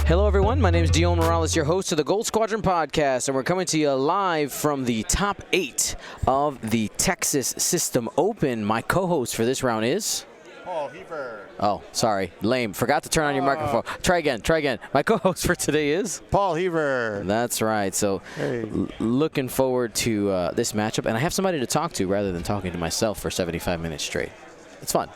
Hello, everyone. My name is Dion Morales, your host of the Gold Squadron podcast, and we're coming to you live from the top 8 of the Texas System Open. My co-host for this round is Paul Heaver. Oh, sorry. Lame. Forgot to turn on your microphone. Try again. My co-host for today is Paul Heaver. That's right. So looking forward to this matchup, and I have somebody to talk to rather than talking to myself for 75 minutes straight. It's fun.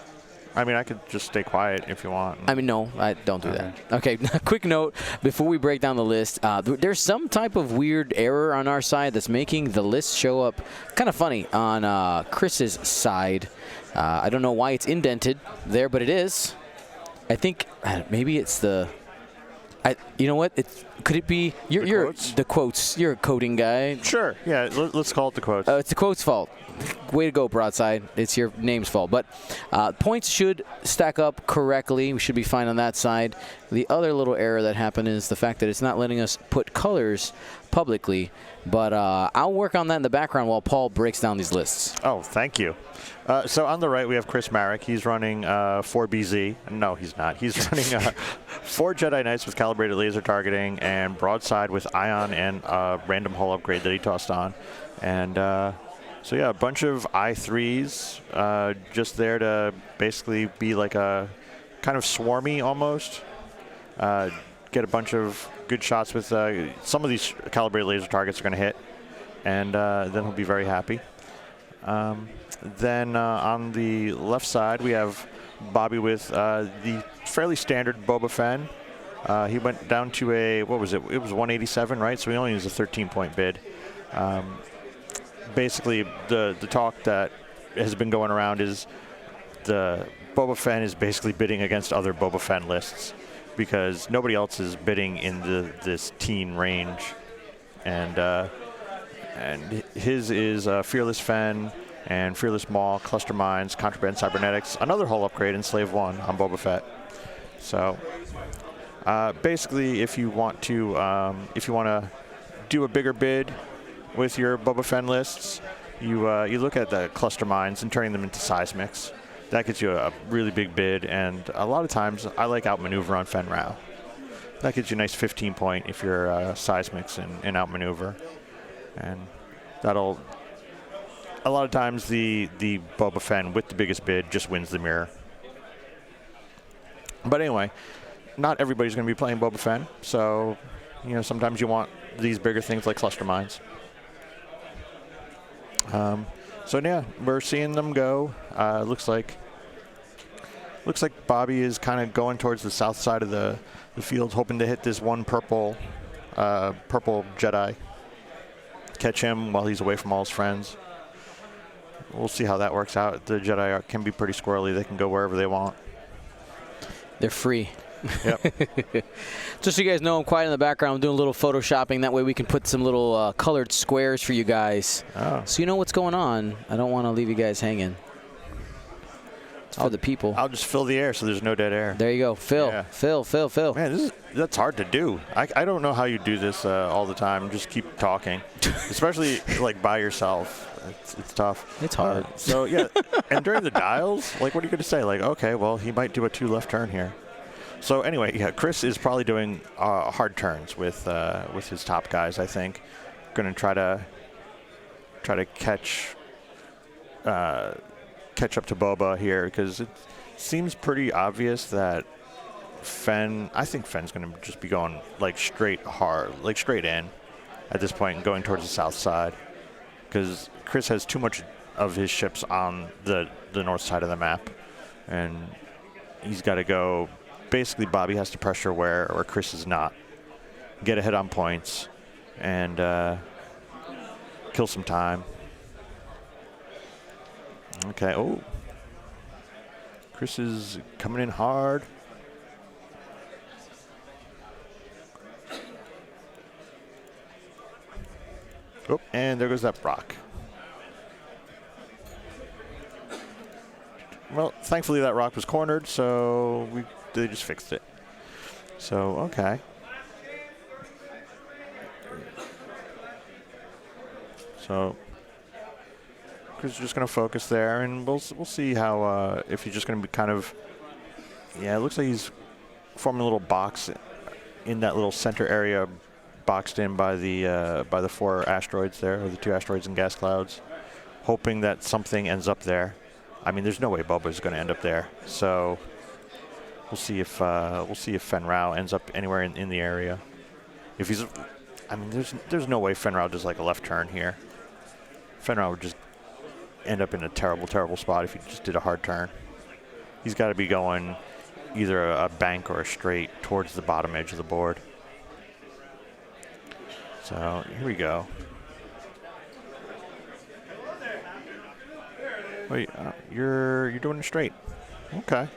I mean, I could just stay quiet if you want. I mean, no, I don't do that. Okay, quick note before we break down the list. There's some type of weird error on our side that's making the list show up kind of funny on Chris's side. I don't know why it's indented there, but it is. I think maybe it's the. You know what? Could it be you're the quotes? You're a coding guy. Sure. Yeah. Let's call it the quotes. It's the quotes' fault. Way to go, Broadside. It's your name's fault. But points should stack up correctly. We should be fine on that side. The other little error that happened is the fact that it's not letting us put colors publicly. But I'll work on that in the background while Paul breaks down these lists. Oh, thank you. So on the right, we have Chris Marek. He's running 4BZ. No, he's not. He's running 4 Jedi Knights with calibrated laser targeting and Broadside with Ion and random hull upgrade that he tossed on. And so, yeah, a bunch of I3s just there to basically be like a kind of swarmy almost. Get a bunch of good shots with some of these calibrated laser targets are going to hit. And then he'll be very happy. Then on the left side, we have Bobby with the fairly standard Boba Fett. He went down to a, what was it? It was 187, right? So he only used a 13-point bid. Basically, the talk that has been going around is the Boba Fett is basically bidding against other Boba Fett lists because nobody else is bidding in this teen range. And his is Fearless Fen and Fearless Maul, Cluster Mines, Contraband Cybernetics, another hull upgrade in Slave 1 on Boba Fett. So basically, if you want to do a bigger bid with your Boba Fett lists, you look at the Cluster Mines and turning them into seismics. That gets you a really big bid, and a lot of times I like outmaneuver on Fen Rao. That gets you a nice 15-point if you're seismics and outmaneuver, and that'll. A lot of times the Boba Fett with the biggest bid just wins the mirror. But anyway, not everybody's going to be playing Boba Fett, so sometimes you want these bigger things like Cluster Mines. So yeah, we're seeing them go. Looks like Bobby is kind of going towards the south side of the field, hoping to hit this one purple Jedi. Catch him while he's away from all his friends. We'll see how that works out. The Jedi can be pretty squirrely. They can go wherever they want. They're free. Yep. Just so you guys know, I'm quiet in the background. I'm doing a little photoshopping. That way we can put some little colored squares for you guys. Oh. So you know what's going on. I don't want to leave you guys hanging. It's for the people. I'll just fill the air so there's no dead air. There you go. Fill. Yeah. Fill. Man, that's hard to do. I don't know how you do this all the time. Just keep talking. Especially like by yourself. It's tough. It's hard. So, yeah. And during the dials, like, what are you going to say? Like, okay, well, he might do a 2 left turn here. So, anyway, yeah, Chris is probably doing hard turns with his top guys, I think. Going to try to catch up to Boba here because it seems pretty obvious that I think Fenn's going to just be going, like, straight in at this point and going towards the south side. Because Chris has too much of his ships on the north side of the map, and he's got to go. Basically, Bobby has to pressure where Chris is not, get ahead on points, and kill some time. Okay. Oh, Chris is coming in hard. Oh, and there goes that Brock. Well, thankfully that rock was cornered, so they just fixed it. So, okay. So, Chris is just going to focus there, and we'll see how, if he's just going to be kind of, yeah, it looks like he's forming a little box in that little center area, boxed in by the 4 asteroids there, or the 2 asteroids and gas clouds, hoping that something ends up there. I mean, there's no way Bubba's going to end up there. So we'll see if Fen Rao ends up anywhere in the area. If he's, I mean, there's no way Fen Rao does like a left turn here. Fen Rao would just end up in a terrible, terrible spot if he just did a hard turn. He's got to be going either a bank or a straight towards the bottom edge of the board. So here we go. Wait, you're doing it straight. Okay.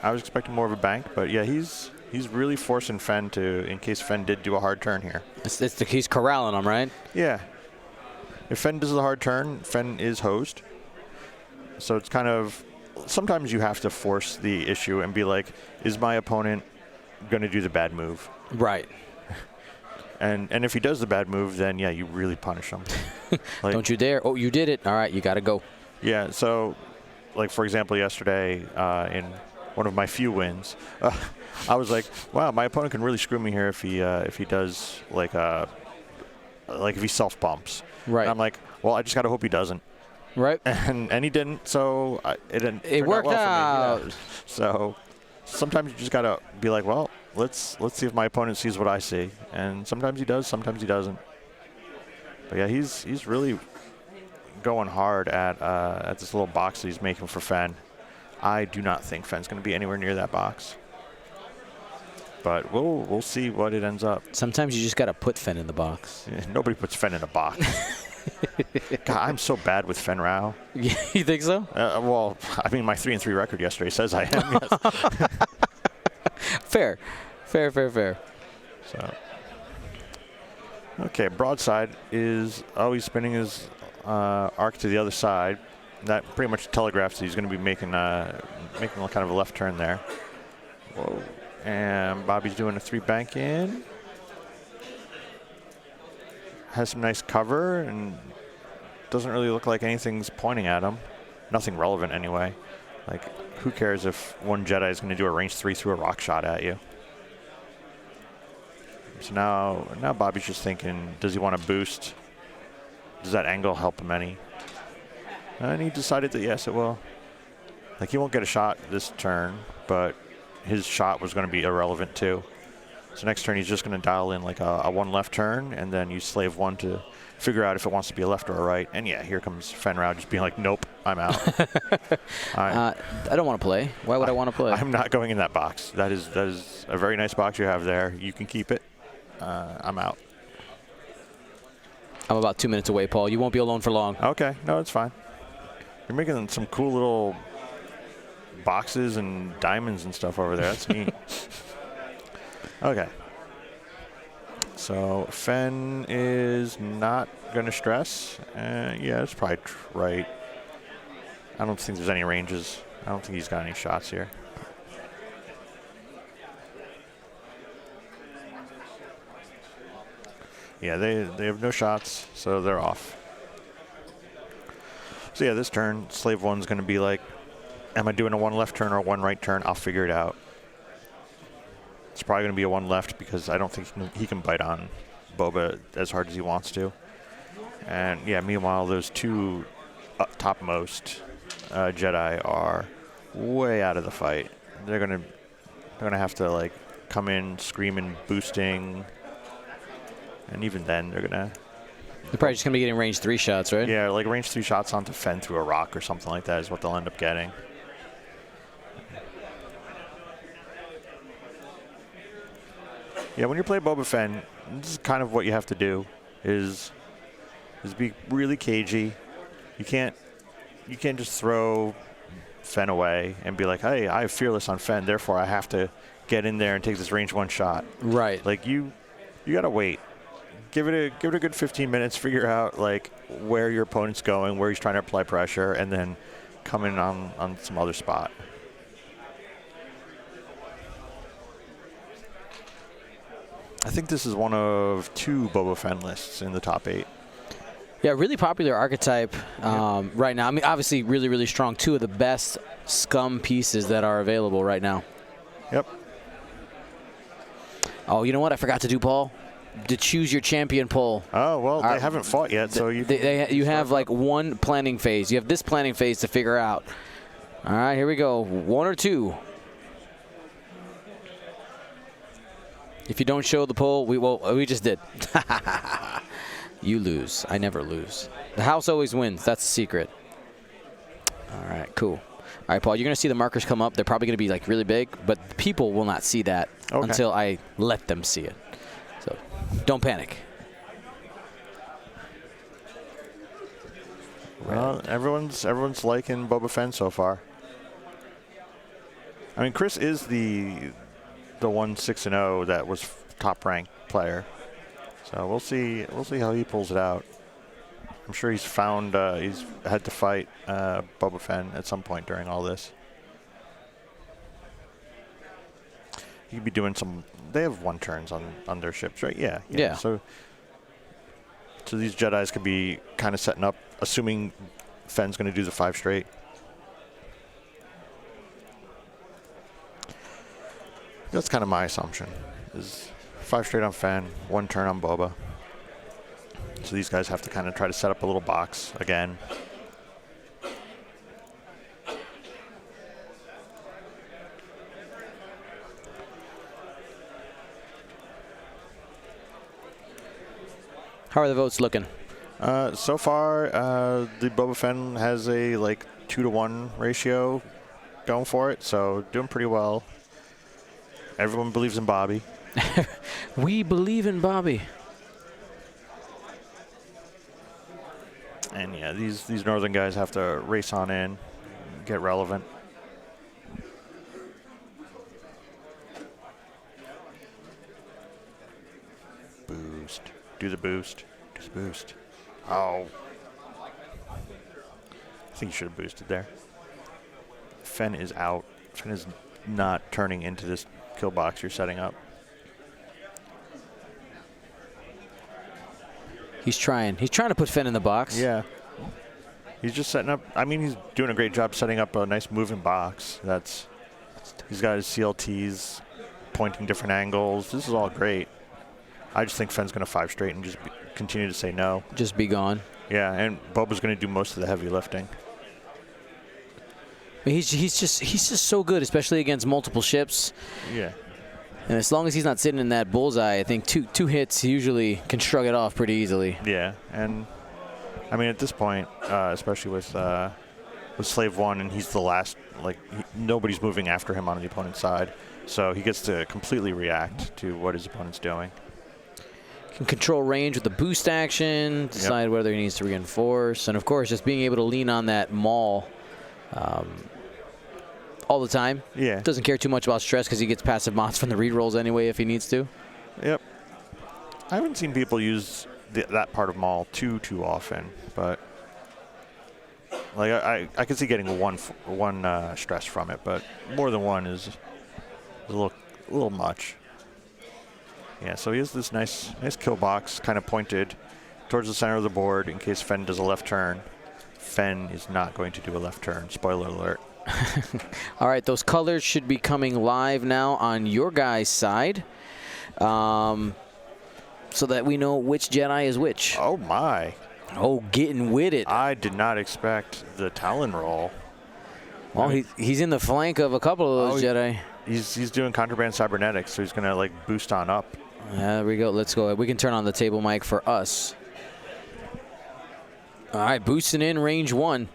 I was expecting more of a bank, but yeah, he's really forcing Fen to, in case Fen did do a hard turn here. He's corralling him, right? Yeah. If Fen does a hard turn, Fen is hosed. So it's kind of, sometimes you have to force the issue and be like, is my opponent going to do the bad move? Right. And if he does the bad move, then yeah, you really punish him. Like, don't you dare. Oh, you did it. All right, you got to go. Yeah, so like for example, yesterday in one of my few wins, I was like, wow, my opponent can really screw me here if he does like if he self bumps. Right. And I'm like, well, I just got to hope he doesn't. Right. And he didn't, so it worked well out. For me. Yeah. So sometimes you just got to be like, well, let's see if my opponent sees what I see. And sometimes he does, sometimes he doesn't. But yeah, he's really going hard at this little box that he's making for Fen. I do not think Fen's going to be anywhere near that box. But we'll see what it ends up. Sometimes you just got to put Fen in the box. Yeah, nobody puts Fen in a box. God, I'm so bad with Fen Rao. You think so? Well, I mean, my 3-3 record yesterday says I am. Yes. Fair. So, okay, broadside is, he's spinning his arc to the other side. That pretty much telegraphs that he's going to be making kind of a left turn there. Whoa. And Bobby's doing a 3 bank in. Has some nice cover and doesn't really look like anything's pointing at him. Nothing relevant anyway. Like, who cares if one Jedi is going to do a range 3 through a rock shot at you? So now Bobby's just thinking, does he want to boost? Does that angle help him any? And he decided that yes, it will. Like, he won't get a shot this turn, but his shot was going to be irrelevant too. So next turn he's just going to dial in like a 1 left turn, and then you slave 1 to figure out if it wants to be a left or a right. And yeah, here comes Fen Rao just being like, nope, I'm out. I don't want to play. Why would I want to play? I'm not going in that box. That is a very nice box you have there. You can keep it. I'm out. I'm about 2 minutes away, Paul. You won't be alone for long. Okay, no, it's fine. You're making some cool little boxes and diamonds and stuff over there. That's neat. Okay. So Fen is not going to stress. Yeah, it's probably right. I don't think there's any ranges. I don't think he's got any shots here. Yeah, they have no shots, so they're off. So yeah, this turn, slave 1's going to be like, am I doing a 1 left turn or a 1 right turn? I'll figure it out. It's probably going to be a 1 left because I don't think he can bite on Boba as hard as he wants to. And yeah, meanwhile, those 2 topmost Jedi are way out of the fight. They're gonna have to like come in screaming, boosting, and even then they're probably just gonna be getting range 3 shots, right? Yeah, like range 3 shots onto Fen through a rock or something like that is what they'll end up getting. Yeah, when you play Boba Fen, this is kind of what you have to do, is be really cagey. You can't just throw Fen away and be like, hey, I have fearless on Fen, therefore I have to get in there and take this range 1 shot. Right. Like you gotta wait. Give it a good 15 minutes, figure out like where your opponent's going, where he's trying to apply pressure, and then come in on some other spot. I think this is one of 2 Boba Fen lists in the top 8. Yeah, really popular archetype right now. I mean, obviously really, really strong. 2 of the best scum pieces that are available right now. Yep. Oh, you know what? I forgot to do, Paul. To choose your champion poll. Oh, well, they haven't fought yet, so you have like one planning phase. You have this planning phase to figure out. All right, here we go. 1 or 2. If you don't show the poll, we just did. You lose. I never lose. The house always wins. That's the secret. All right, cool. All right, Paul, you're going to see the markers come up. They're probably going to be like really big, but people will not see that until I let them see it. So don't panic. Well, everyone's liking Boba Fett so far. I mean, Chris is the 1-6-0 that was top ranked player. So we'll see how he pulls it out. I'm sure he's found he's had to fight Boba Fett at some point during all this. He could be doing some. They have 1 turns on their ships, right? Yeah. So these Jedis could be kind of setting up, assuming Fenn's going to do the 5 straight. That's kind of my assumption. Is 5 straight on Fenn, 1 turn on Boba. So these guys have to kind of try to set up a little box again. How are the votes looking? So far, the Boba Fett has a 2-to-1 ratio going for it, so doing pretty well. Everyone believes in Bobby. We believe in Bobby. And yeah, these northern guys have to race on in, get relevant. Boost. Do the boost. Do the boost. Oh. I think you should have boosted there. Fenn is out. Fenn is not turning into this kill box you're setting up. He's trying. He's trying to put Fenn in the box. Yeah. He's just setting up. I mean, he's doing a great job setting up a nice moving box. He's got his CLTs pointing different angles. This is all great. I just think Fenn's going to 5 straight and just continue to say no. Just be gone. Yeah, and Boba's going to do most of the heavy lifting. He's just so good, especially against multiple ships. Yeah. And as long as he's not sitting in that bullseye, I think two hits he usually can shrug it off pretty easily. Yeah, and I mean at this point, especially with Slave 1, and he's the last. Nobody's moving after him on the opponent's side, so he gets to completely react to what his opponent's doing. Can control range with the boost action, decide whether he needs to reinforce, and of course just being able to lean on that maul all the time. Yeah. Doesn't care too much about stress because he gets passive mods from the rerolls anyway if he needs to. Yep. I haven't seen people use that part of maul too often, but I can see getting one stress from it, but more than one is a little much. Yeah, so he has this nice kill box kind of pointed towards the center of the board in case Fenn does a left turn. Fenn is not going to do a left turn. Spoiler alert. All right, those colors should be coming live now on your guys' side, so that we know which Jedi is which. Oh my! Oh, getting with it. I did not expect the Talon roll. Well, he's in the flank of a couple of those Jedi. He's doing contraband cybernetics, so he's gonna boost on up. There we go. Let's go. We can turn on the table mic for us. All right, boosting in range 1.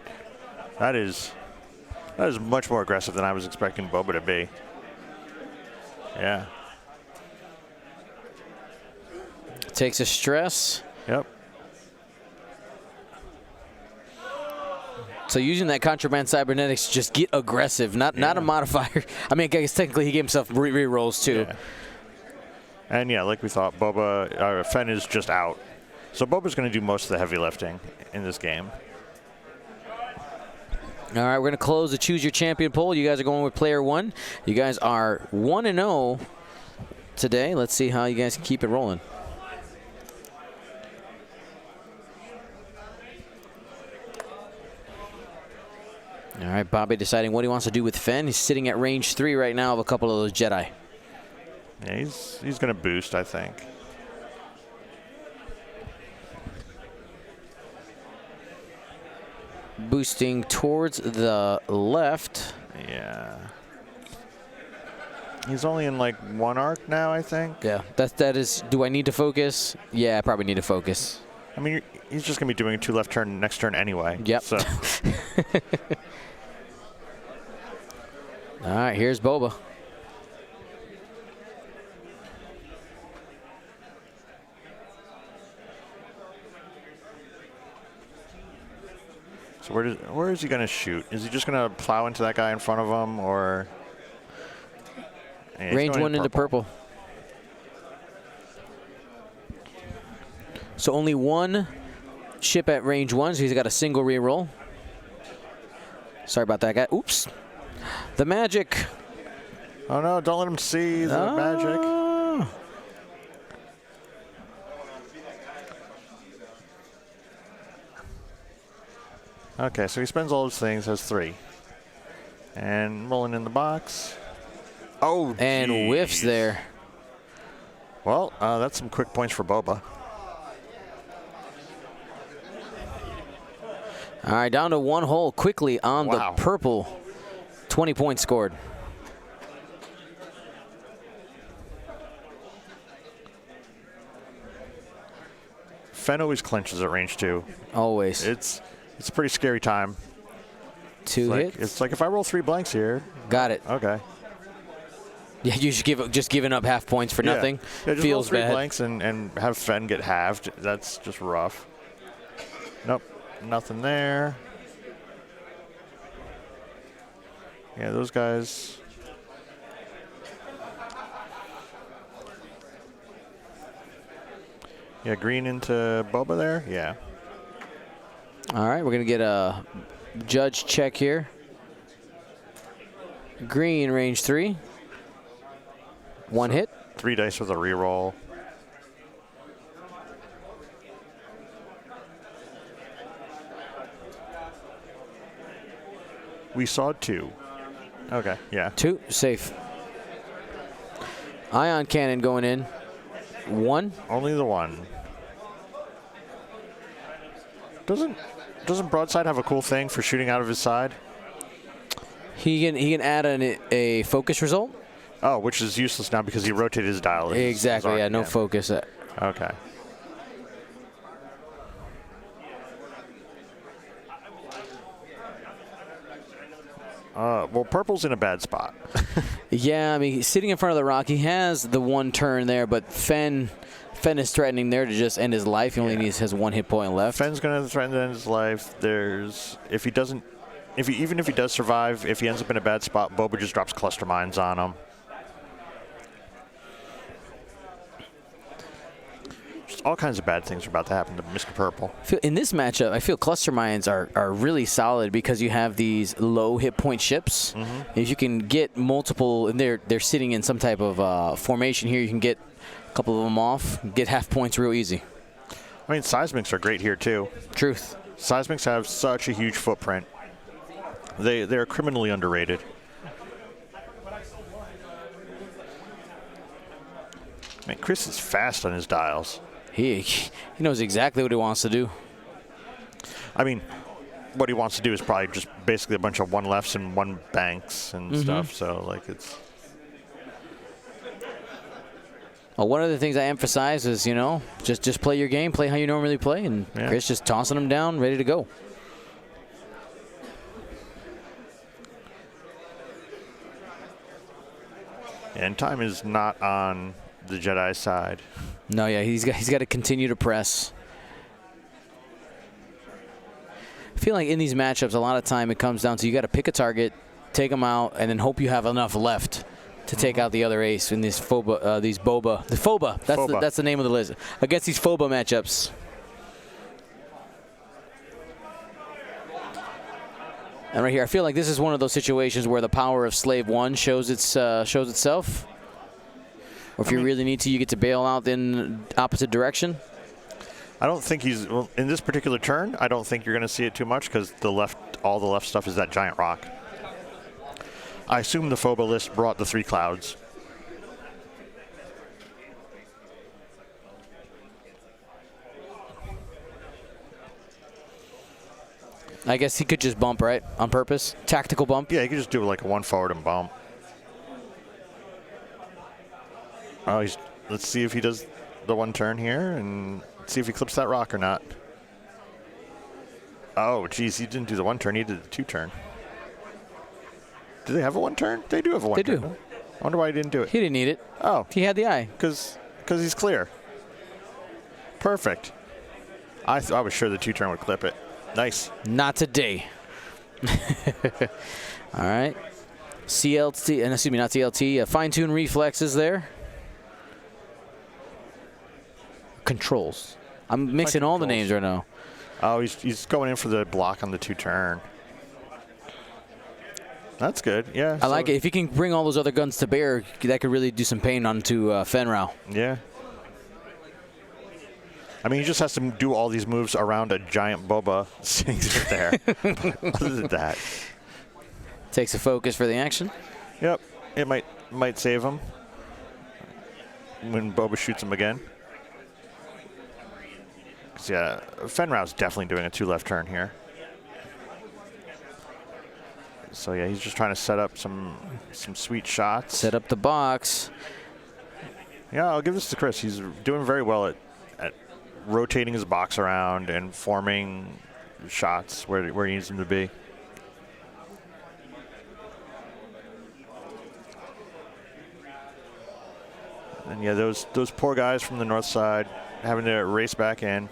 That is much more aggressive than I was expecting Boba to be. Yeah. Takes a stress. Yep. So using that contraband cybernetics, just get aggressive, not a modifier. I mean, I guess technically he gave himself re-rolls too. Yeah. And yeah, like we thought, Fenn is just out. So Boba's going to do most of the heavy lifting in this game. All right, we're going to close the Choose Your Champion poll. You guys are going with player 1. You guys are 1-0 today. Let's see how you guys can keep it rolling. All right, Bobby deciding what he wants to do with Fenn. He's sitting at range 3 right now of a couple of those Jedi. Yeah, he's going to boost, I think. Boosting towards the left. Yeah. He's only in like one arc now, I think. Yeah, that is. Do I need to focus? Yeah, I probably need to focus. I mean, he's just going to be doing a 2 left turn next turn anyway. Yep. So. All right, here's Boba. So where is he going to shoot? Is he just going to plow into that guy in front of him, or? Yeah, Range 1 into purple. So only one ship at range 1, so he's got a single reroll. Sorry about that, guy. Oops. The magic. Oh, no, don't let him see the magic. Okay, so he spends all his things, has 3. And rolling in the box. Oh, and geez. Whiffs there. Well, that's some quick points for Boba. All right, down to 1 hole quickly on the purple. 20 points scored. Fen always clinches at range 2. Always. It's a pretty scary time. 2 hits. It's like if I roll 3 blanks here. Got it. Okay. Yeah, you should just giving up half points for nothing. Yeah, just feels roll 3 bad. blanks and have Fen get halved. That's just rough. Nope, nothing there. Yeah, those guys. Yeah, green into Boba there. Yeah. All right, we're going to get a judge check here. Green, range 3. 1 hit. 3 dice with a reroll. We saw 2. Okay, yeah. 2, safe. Ion cannon going in. 1. Only the 1. Doesn't Broadside have a cool thing for shooting out of his side? He can add a focus result. Oh, which is useless now because he rotated his dial. Exactly, yeah, no focus. Okay. Well, purple's in a bad spot. Yeah, I mean, he's sitting in front of the rock. He has the 1 turn there, but Fen is threatening there to just end his life. He only has 1 hit point left. Fen's going to threaten to end his life. Even if he does survive, if he ends up in a bad spot, Boba just drops cluster mines on him. Just all kinds of bad things are about to happen to Mr. Purple. In this matchup, I feel cluster mines are really solid because you have these low hit point ships. If you can get multiple, and they're sitting in some type of formation here, you can get a couple of them off, get half points real easy. I mean, seismics are great here too. Truth. Seismics have such a huge footprint. They're criminally underrated. I mean, Chris is fast on his dials. He knows exactly what he wants to do. I mean, what he wants to do is probably just basically a bunch of 1 lefts and 1 banks and stuff. So, like, it's... Well, one of the things I emphasize is, just play your game, play how you normally play, and Chris just tossing them down, ready to go. And time is not on the Jedi side. No, yeah, he's got to continue to press. I feel like in these matchups, a lot of time it comes down to you got to pick a target, take them out, and then hope you have enough left to take out the other ace in these Boba. That's the name of the list against these Phoba matchups. And right here, I feel like this is one of those situations where the power of Slave 1 shows itself. Or if you really need to, you get to bail out in opposite direction. I don't think in this particular turn, I don't think you're going to see it too much because all the left stuff is that giant rock. I assume the Phoba list brought the 3 clouds. I guess he could just bump, right, on purpose? Tactical bump? Yeah, he could just do like a 1 forward and bump. Oh, let's see if he does the 1 turn here and see if he clips that rock or not. Oh, geez, he didn't do the 1 turn. He did the 2 turn. Do they have a 1 turn? They do have a 1 turn. They do. I wonder why he didn't do it. He didn't need it. Oh. He had the eye. Because he's clear. Perfect. I was sure the 2 turn would clip it. Nice. Not today. All right. CLT, and excuse me, not CLT. Fine-tune reflexes there. Controls. I'm mixing all the names right now. Oh, he's going in for the block on the 2 turn. That's good. Yeah. I like it. If he can bring all those other guns to bear, that could really do some pain onto Fenrau. Yeah. I mean, he just has to do all these moves around a giant Boba sitting there. Other than that, takes a focus for the action. Yep, it might save him when Boba shoots him again. 'Cause, yeah, Fenrau's definitely doing a 2 left turn here. So yeah, he's just trying to set up some sweet shots. Set up the box. Yeah, I'll give this to Chris. He's doing very well at rotating his box around and forming shots where he needs them to be. And yeah, those poor guys from the north side having to race back in.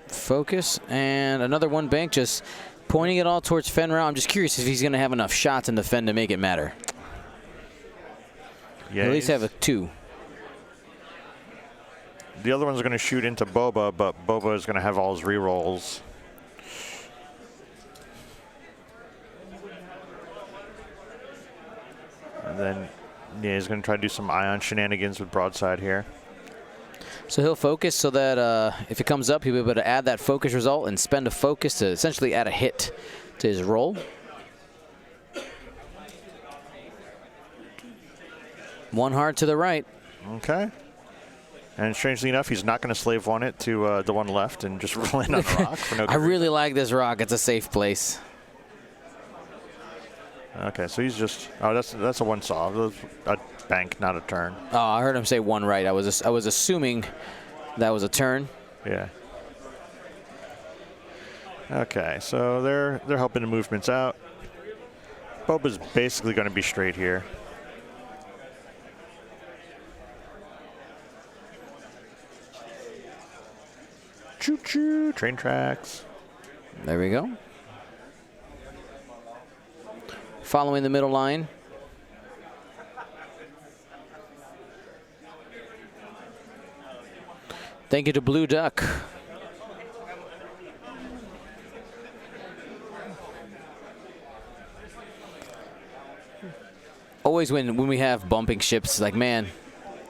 Focus, and another 1 bank just pointing it all towards Fenrau. I'm just curious if he's going to have enough shots in the Fen to make it matter. Yeah, at least have a 2. The other ones are going to shoot into Boba, but Boba is going to have all his rerolls. And then, yeah, he's going to try to do some ion shenanigans with broadside here. So he'll focus so that if it comes up, he'll be able to add that focus result and spend a focus to essentially add a hit to his roll. 1 hard to the right. Okay. And strangely enough, he's not going to slave 1 it to the 1 left and just roll in on the rock for no good I really reason. like this rock. It's a safe place. Okay, so he's just, oh, that's a 1 solve. A bank, not a turn. Oh, I heard him say 1 right. I was assuming that was a turn. Yeah. Okay, so they're helping the movements out. Boba's basically going to be straight here. Choo-choo, train tracks. There we go. Following the middle line. Thank you to Blue Duck. Always when we have bumping ships, like, man,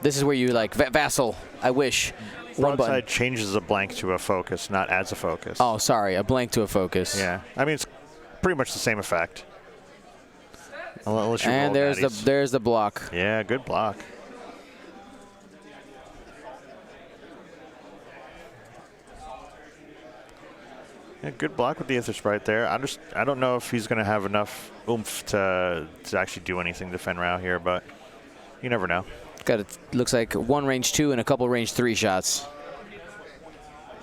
this is where you like, Vassal, I wish. Broadside changes a blank to a focus, not adds a focus. Oh, sorry, a blank to a focus. Yeah, I mean, it's pretty much the same effect. Unless you and there's the block. Yeah, good block. Yeah, good block with the Aether Sprite there. I don't know if he's going to have enough oomph to actually do anything to Fenrau here, but you never know. Got it. Looks like 1 range 2 and a couple range 3 shots.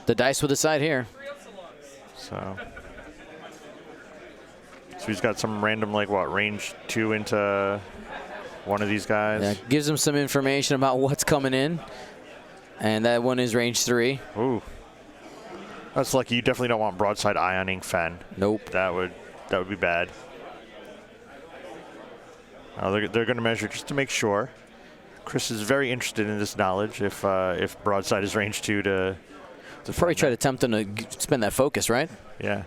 The dice will decide here. So he's got some random, like, what, range 2 into one of these guys. Yeah, gives him some information about what's coming in. And that one is range 3. Ooh. That's lucky. You definitely don't want broadside ioning Fen. Nope. That would be bad. They're going to measure just to make sure. Chris is very interested in this knowledge. If broadside is range 2 to probably try to tempt him to spend that focus, right? Yeah.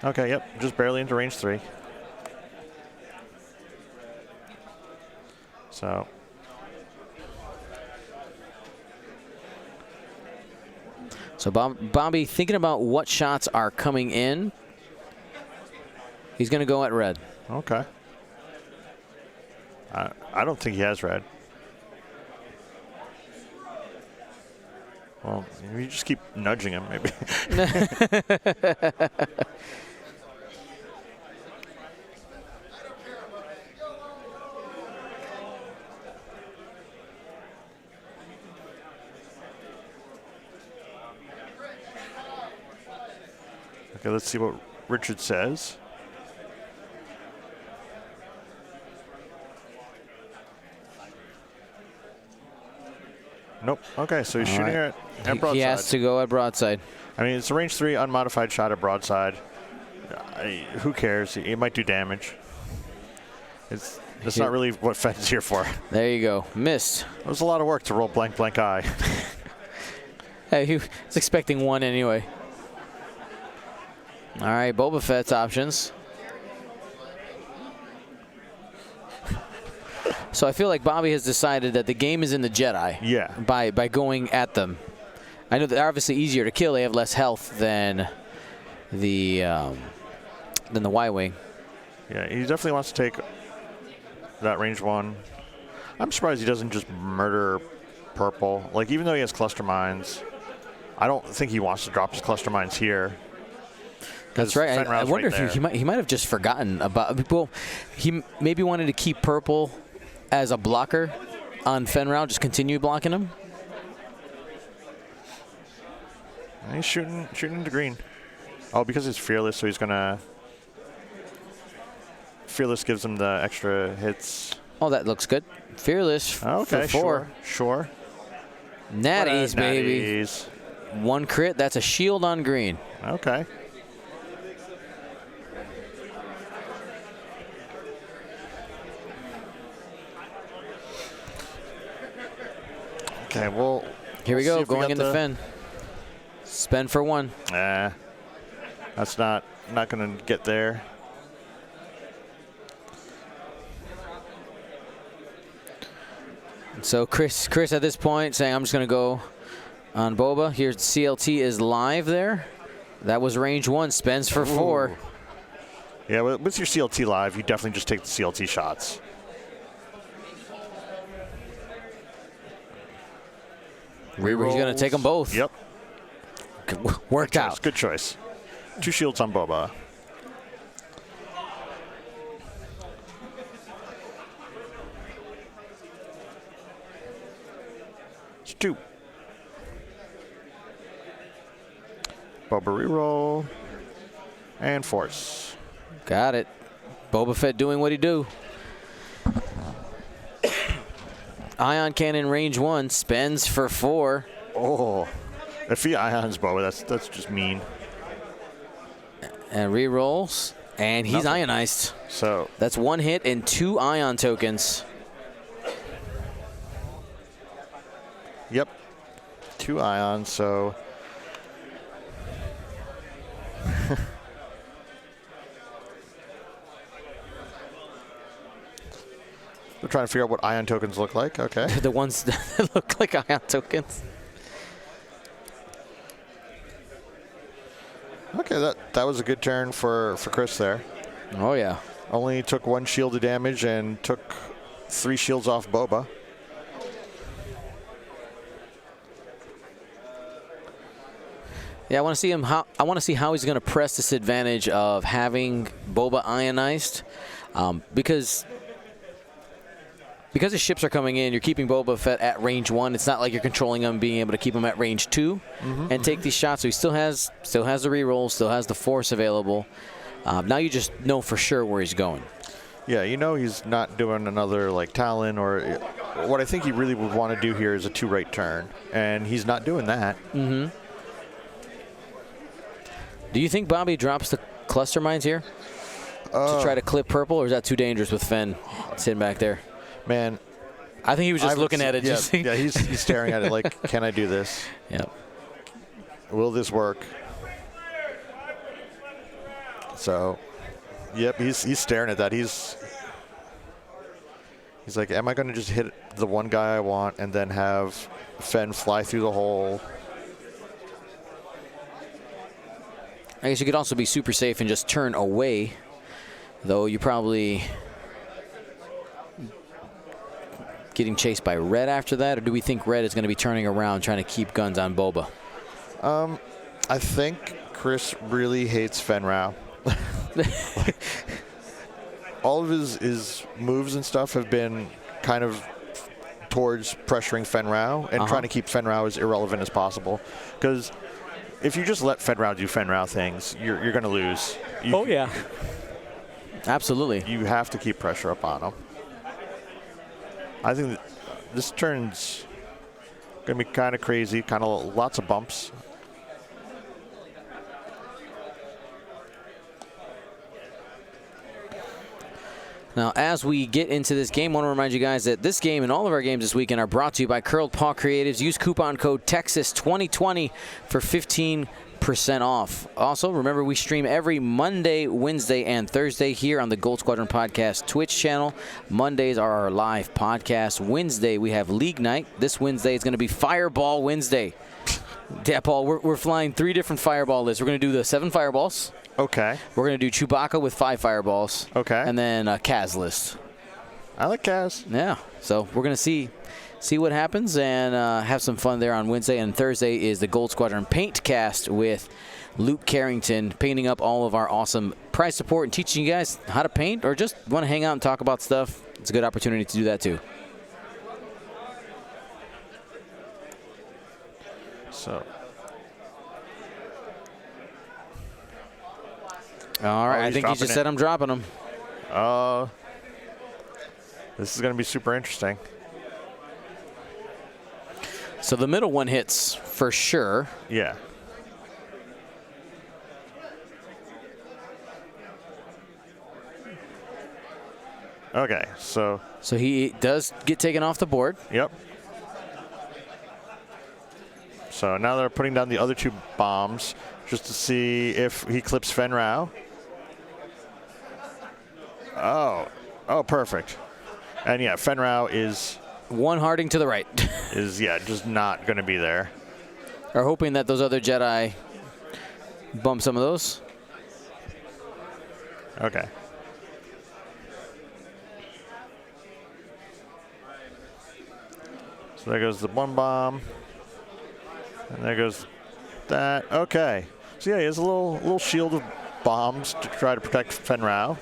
Okay, yep, just barely into range 3. So Bobby thinking about what shots are coming in. He's going to go at red. okay. I don't think he has red. Well, you just keep nudging him, maybe. Okay, let's see what Richard says. Nope. Okay, so he's shooting at broadside. He has to go at broadside. I mean, it's a range 3 unmodified shot at broadside. Who cares? It might do damage. That's not really what Fenn's here for. There you go. Missed. It was a lot of work to roll blank, blank eye. Hey, he was expecting 1 anyway. All right, Boba Fett's options. So I feel like Bobby has decided that the game is in the Jedi. Yeah. By going at them. I know they're obviously easier to kill. They have less health than the Y-wing. Yeah, he definitely wants to take that range 1. I'm surprised he doesn't just murder purple. Like, even though he has cluster mines, I don't think he wants to drop his cluster mines here. That's right. I wonder if he might have just forgotten about. Well, he maybe wanted to keep purple as a blocker on Fenrir, just continue blocking him. He's shooting into green. Oh, because it's fearless, so he's gonna. Fearless gives him the extra hits. Oh, that looks good. Fearless. Okay, for 4. Sure. Natties, baby. 1 crit. That's a shield on green. Okay. Okay, well. Here we go, going into Fen. Spend for 1. Nah, that's not going to get there. So Chris at this point saying, I'm just going to go on Boba. Here, CLT is live there. That was range 1. Spends for 4. Yeah, with your CLT live, you definitely just take the CLT shots. He's going to take them both. Yep. Worked out. Good choice. 2 shields on Boba. It's 2. Boba reroll. And force. Got it. Boba Fett doing what he do. Ion cannon range 1 spends for 4. Oh, if he ions Boba, that's just mean. And re-rolls, and he's ionized. So that's 1 hit and 2 ion tokens. Yep, 2 ions. So we're trying to figure out what ion tokens look like. Okay. The ones that look like ion tokens. Okay, that was a good turn for Chris there. Oh, yeah. Only took 1 shield of damage and took 3 shields off Boba. Yeah, I want to see him. I want to see how he's going to press this advantage of having Boba ionized, because his ships are coming in. You're keeping Boba Fett at range 1. It's not like you're controlling him, being able to keep him at range 2 and take these shots. So he still has the reroll, still has the force available. Now you just know for sure where he's going. Yeah, you know he's not doing another like Talon, or what I think he really would want to do here is a 2 right turn, and he's not doing that. Mm-hmm. Do you think Bobby drops the cluster mines here to try to clip purple, or is that too dangerous with Fenn sitting back there? Man, I think he was just looking at it. Yeah, he's staring at it like, can I do this? Yep. Will this work? So, yep, he's staring at that. He's like, am I going to just hit the one guy I want and then have Fenn fly through the hole? I guess you could also be super safe and just turn away, though you probably getting chased by Red after that, or do we think Red is going to be turning around trying to keep guns on Boba? I think Chris really hates Fen Rao. All of his moves and stuff have been kind of towards pressuring Fen Rao and trying to keep Fen Rao as irrelevant as possible. Because if you just let Fen Rao do Fen Rao things, you're going to lose. Yeah. Absolutely. You have to keep pressure up on him. I think that this turn's going to be kind of crazy, kind of lots of bumps. Now, as we get into this game, I want to remind you guys that this game and all of our games this weekend are brought to you by Curled Paw Creatives. Use coupon code TEXAS2020 for 15% off. Also, remember, we stream every Monday, Wednesday, and Thursday here on the Gold Squadron Podcast Twitch channel. Mondays are our live podcast. Wednesday, we have League Night. This Wednesday is going to be Fireball Wednesday. Yeah, Paul, we're flying 3 different Fireball lists. We're going to do the 7 Fireballs. Okay. We're going to do Chewbacca with 5 Fireballs. Okay. And then a Kaz list. I like Kaz. Yeah. So we're going to see what happens and have some fun there on Wednesday. And Thursday is the Gold Squadron Paint Cast with Luke Carrington, painting up all of our awesome prize support and teaching you guys how to paint, or just want to hang out and talk about stuff. It's a good opportunity to do that too. So. All right, I think he just said I'm dropping him. This is going to be super interesting. So the middle one hits for sure. Yeah. Okay, so he does get taken off the board. Yep. So now they're putting down the other 2 bombs just to see if he clips Fen Rao. Oh, perfect. And yeah, Fen Rao is 1 Harding to the right. just not going to be there. Are hoping that those other Jedi bump some of those. Okay. So there goes the 1 bomb. And there goes that. Okay. So yeah, he has a little shield of bombs to try to protect Fen Rao.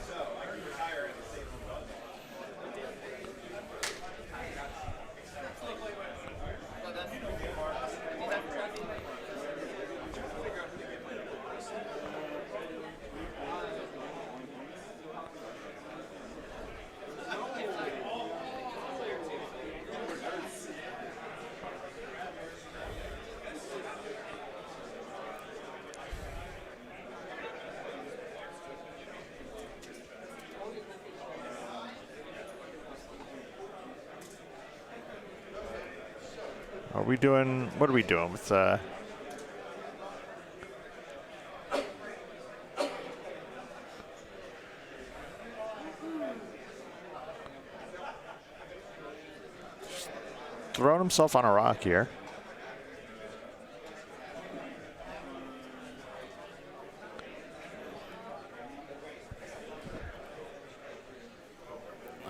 What are we doing with throwing himself on a rock here.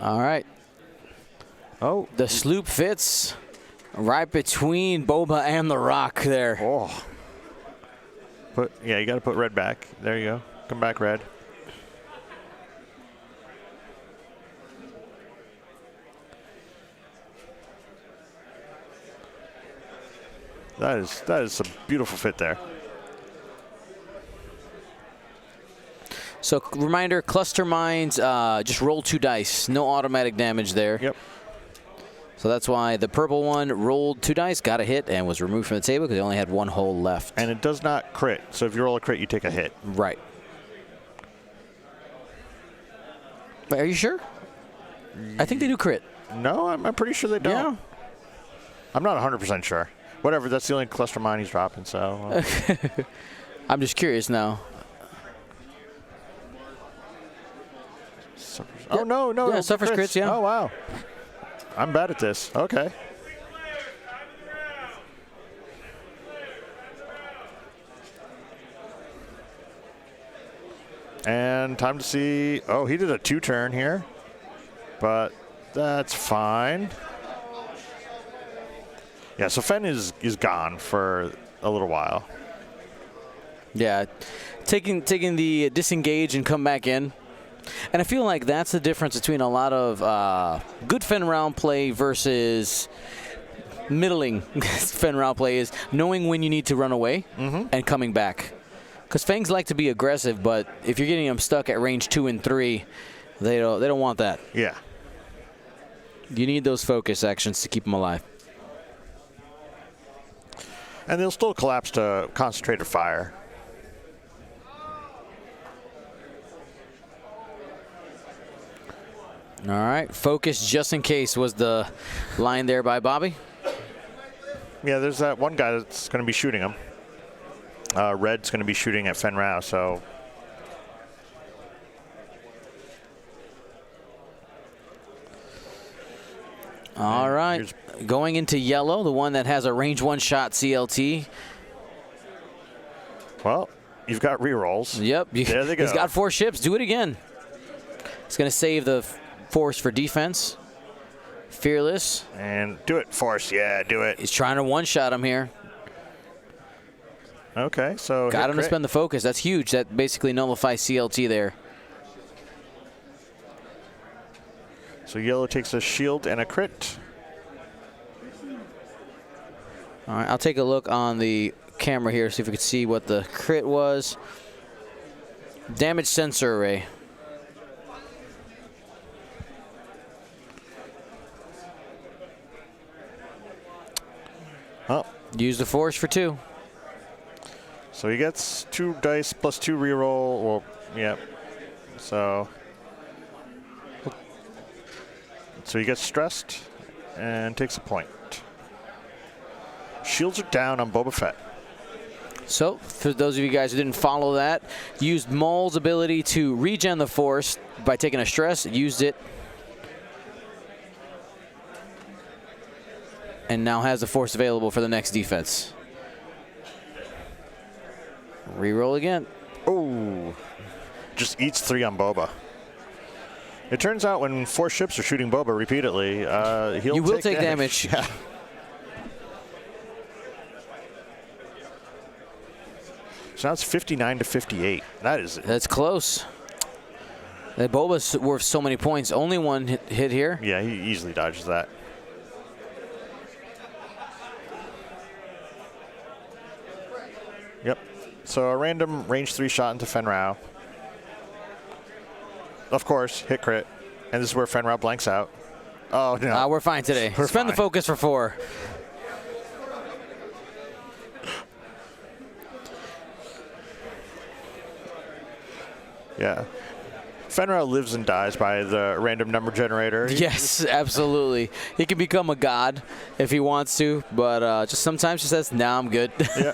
All right. Oh, the sloop fits right between Boba and the rock there. Oh. You got to put Red back. There you go. Come back, Red. That is some beautiful fit there. So reminder, cluster mines, just roll 2 dice. No automatic damage there. Yep. So that's why the purple one rolled 2 dice, got a hit, and was removed from the table because it only had 1 hole left. And it does not crit. So if you roll a crit, you take a hit. Right. But are you sure? I think they do crit. No, I'm pretty sure they don't. Yeah. I'm not 100% sure. Whatever, that's the only cluster mine he's dropping, so. I'm just curious now. Oh, no. Yeah, suffers crits, yeah. Oh, wow. I'm bad at this. Okay. And time to see. Oh, he did a 2-turn here, but that's fine. Yeah, so Fen is gone for a little while. Yeah, taking the disengage and come back in. And I feel like that's the difference between a lot of good Fen round play versus middling Fen round play is knowing when you need to run away and coming back. Because Fangs like to be aggressive, but if you're getting them stuck at range 2 and 3, they don't want that. Yeah. You need those focus actions to keep them alive. And they'll still collapse to concentrated fire. All right, focus just in case was the line there by Bobby. Yeah, there's that one guy that's going to be shooting him. Red's going to be shooting at Fen Rao, so. All right, going into yellow, the one that has a range 1 shot CLT. Well, you've got rerolls. Yep, there they go. He's got 4 ships. Do it again. He's going to save the force for defense. Fearless. And do it, Force. Yeah, do it. He's trying to one-shot him here. Okay, so got him to spend the focus. That's huge. That basically nullifies CLT there. So yellow takes a shield and a crit. All right, I'll take a look on the camera here, see if we can see what the crit was. Damage sensor array. Oh. Use the force for 2. So he gets 2 dice plus 2 reroll. Well, yeah. So he gets stressed and takes a point. Shields are down on Boba Fett. So, for those of you guys who didn't follow that, used Maul's ability to regen the force by taking a stress, used it, and now has the force available for the next defense. Reroll again. Oh, just eats 3 on Boba. It turns out when 4 ships are shooting Boba repeatedly, you will take damage. Yeah. So now it's 59 to 58. That's close. That Boba's worth so many points. Only one hit here. Yeah, he easily dodges that. Yep. So a random range 3 shot into Fen Rao. Of course, hit crit. And this is where Fen Rao blanks out. Oh, no. We're fine today. We're Spend fine. the focus for 4. Yeah. Fen Rao lives and dies by the random number generator. Yes, absolutely. He can become a god if he wants to, but just sometimes he says, "Nah, I'm good." Yeah.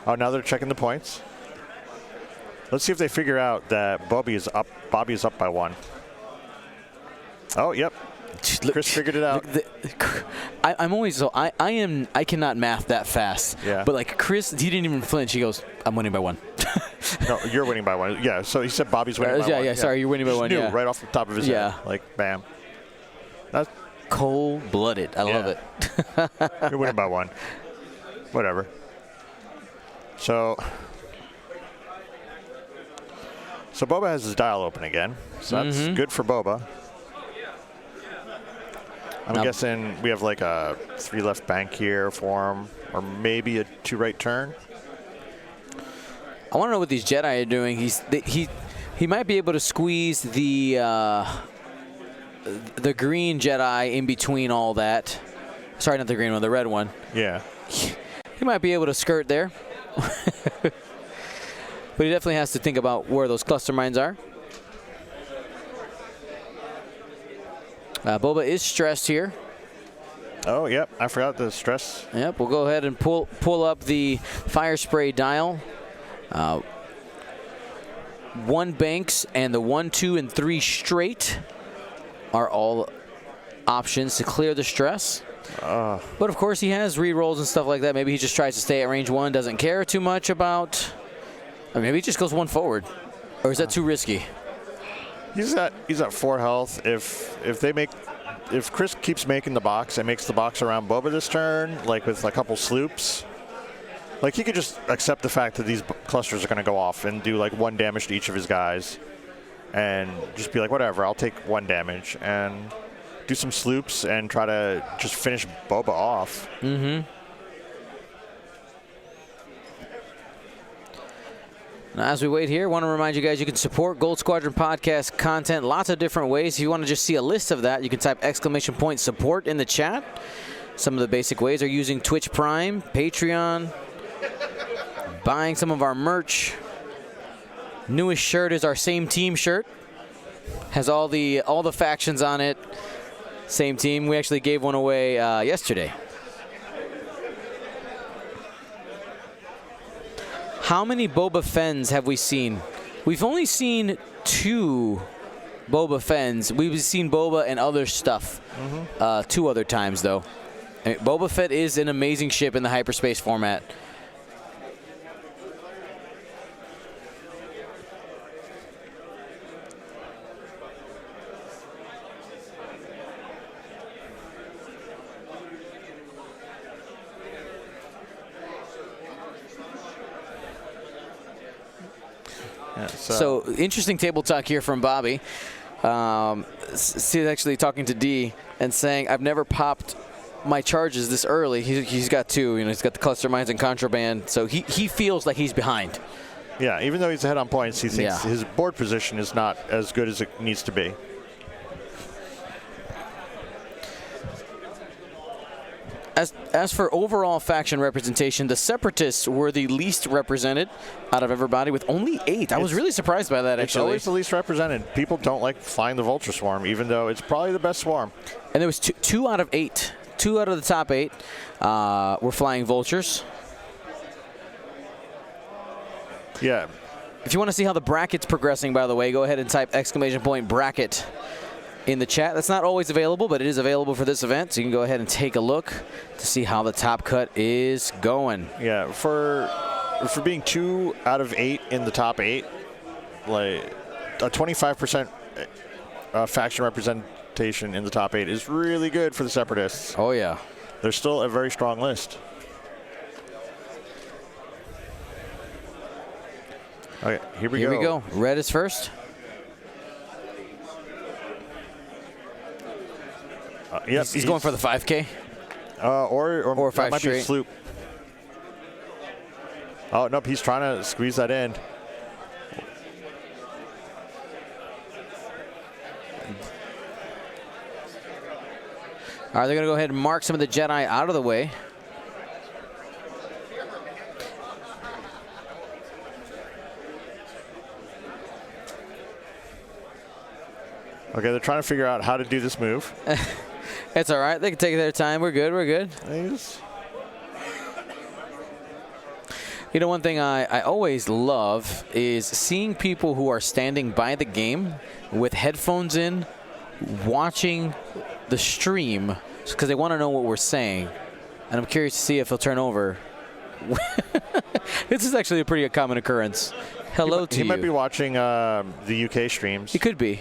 Oh, now they're checking the points. Let's see if they figure out that Bobby is up by 1. Oh, yep. Chris figured it out. I'm always so I cannot math that fast. Yeah. But like Chris, he didn't even flinch. He goes, "I'm winning by 1." No, you're winning by 1. Yeah. So he said Bobby's winning by 1. Yeah. Sorry, you're winning by 1. Knew Yeah. right off the top of his head. Like bam. That's cold-blooded. I love it. You're winning by 1. Whatever. So Boba has his dial open again. So that's good for Boba. I'm guessing we have like a 3 left bank here for him, or maybe a 2 right turn. I want to know what these Jedi are doing. He might be able to squeeze the green Jedi in between all that. Sorry, not the green one, the red one. Yeah. He might be able to skirt there. But he definitely has to think about where those cluster mines are. Boba is stressed here. Oh, yep. I forgot the stress. Yep, we'll go ahead and pull up the fire spray dial. 1 banks and the 1, 2, and 3 straight are all options to clear the stress. But of course he has re-rolls and stuff like that. Maybe he just tries to stay at range 1, doesn't care too much about. Or maybe he just goes 1 forward. Or is that too risky? He's at 4 health. If Chris keeps making the box and makes the box around Boba this turn, like with a couple sloops, like he could just accept the fact that these clusters are going to go off and do like 1 damage to each of his guys, and just be like, whatever, I'll take 1 damage and do some sloops and try to just finish Boba off. Mm-hmm. Now, as we wait here, I want to remind you guys you can support Gold Squadron podcast content lots of different ways. If you want to just see a list of that, you can type !support in the chat. Some of the basic ways are using Twitch Prime, Patreon, buying some of our merch. Newest shirt is our Same Team shirt. Has all the factions on it. Same team. We actually gave one away yesterday. How many Boba Fenns have we seen? We've only seen 2 Boba Fenns. We've seen Boba and other stuff 2 other times, though. I mean, Boba Fett is an amazing ship in the hyperspace format. So interesting table talk here from Bobby. He's actually talking to D and saying, I've never popped my charges this early. He's got 2. He's got the cluster mines and contraband. So he feels like he's behind. Yeah, even though he's ahead on points, he thinks his board position is not as good as it needs to be. As for overall faction representation, the Separatists were the least represented out of everybody with only 8. I was really surprised by that, actually. It's always the least represented. People don't like flying the Vulture Swarm, even though it's probably the best swarm. And there was 2 out of 8. 2 out of the top 8 were flying Vultures. Yeah. If you want to see how the bracket's progressing, by the way, go ahead and type !bracket in the chat. That's not always available, but it is available for this event, so you can go ahead and take a look to see how the top cut is going. Yeah, for being 2 out of 8 in the top 8, like a 25% faction representation in the top 8 is really good for the Separatists. Oh yeah, they're still a very strong list. Okay, here we go. Red is first. Yep, he's going for the 5K. Or 5 might straight. Be a sloop. Oh, nope, he's trying to squeeze that in. All right, they're going to go ahead and mark some of the Jedi out of the way. Okay, they're trying to figure out how to do this move. It's all right. They can take their time. We're good. We're good. You know, one thing I always love is seeing people who are standing by the game with headphones in, watching the stream because they want to know what we're saying. And I'm curious to see if he'll turn over. This is actually a pretty common occurrence. Hello to you. He might be watching the UK streams. He could be.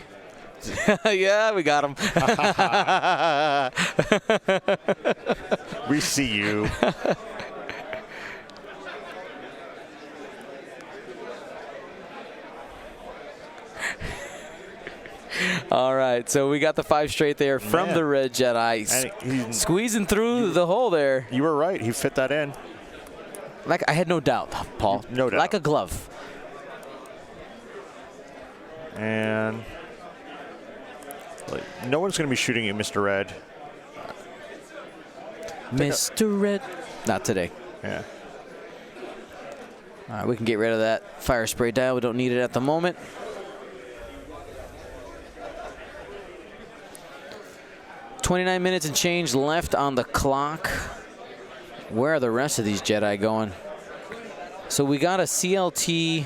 Yeah, we got him. We see you. All right, so we got the 5 straight there from the Red Jedi. Squeezing through the hole there. You were right. He fit that in. Like I had no doubt, Paul. No doubt. Like a glove. And no one's going to be shooting at Mr. Red. Mr. Red. Not today. Yeah. All right, we can get rid of that fire spray dial. We don't need it at the moment. $29 minutes and change left on the clock. Where are the rest of these Jedi going? So we got a CLT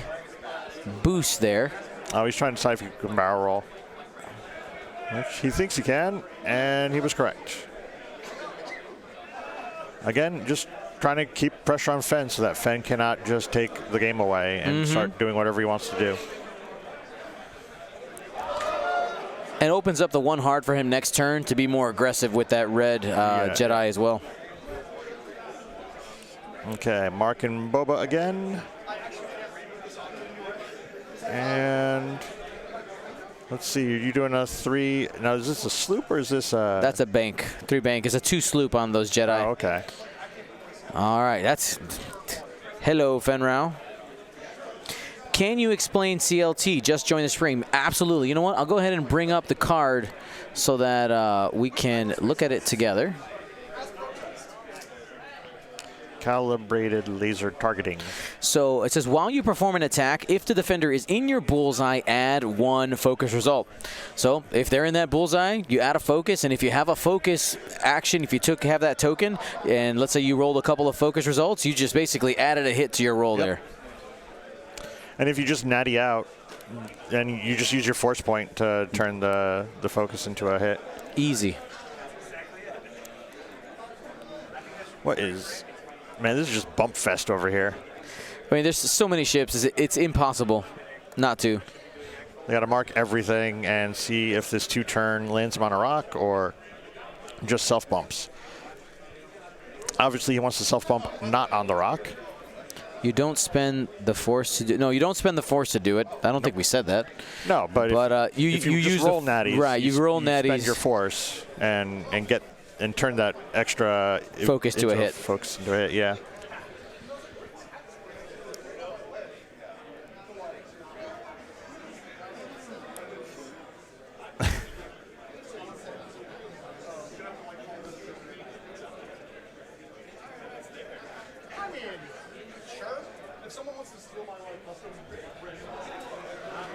boost there. Oh, he's trying to decide if he can barrel roll. Which he thinks he can, and he was correct. Again, just trying to keep pressure on Fenn so that Fenn cannot just take the game away and start doing whatever he wants to do. And opens up the 1 heart for him next turn to be more aggressive with that red Jedi as well. Okay, Mark and Boba again. And let's see, are you doing a 3? Now, is this a sloop or is this a... That's a bank, 3 bank. It's a 2 sloop on those Jedi. Oh, okay. All right, that's... Hello, Fenrau. Can you explain CLT? Just join the stream. Absolutely. You know what? I'll go ahead and bring up the card so that we can look at it together. Calibrated laser targeting. So it says, while you perform an attack, if the defender is in your bullseye, add 1 focus result. So if they're in that bullseye, you add a focus, and if you have a focus action, if you have that token, and let's say you rolled a couple of focus results, you just basically added a hit to your roll there. And if you just natty out, then you just use your force point to turn the focus into a hit. Easy. What is... Man, this is just bump fest over here. I mean, there's so many ships. It's impossible not to. They got to mark everything and see if this 2-turn lands him on a rock or just self-bumps. Obviously, he wants to self-bump not on the rock. You don't spend the force to do. No, you don't spend the force to do it. I don't think we said that. No, but if you use roll natties, right? You roll natties, spend your force and turn that extra focus to a hit. Focus into a hit, yeah.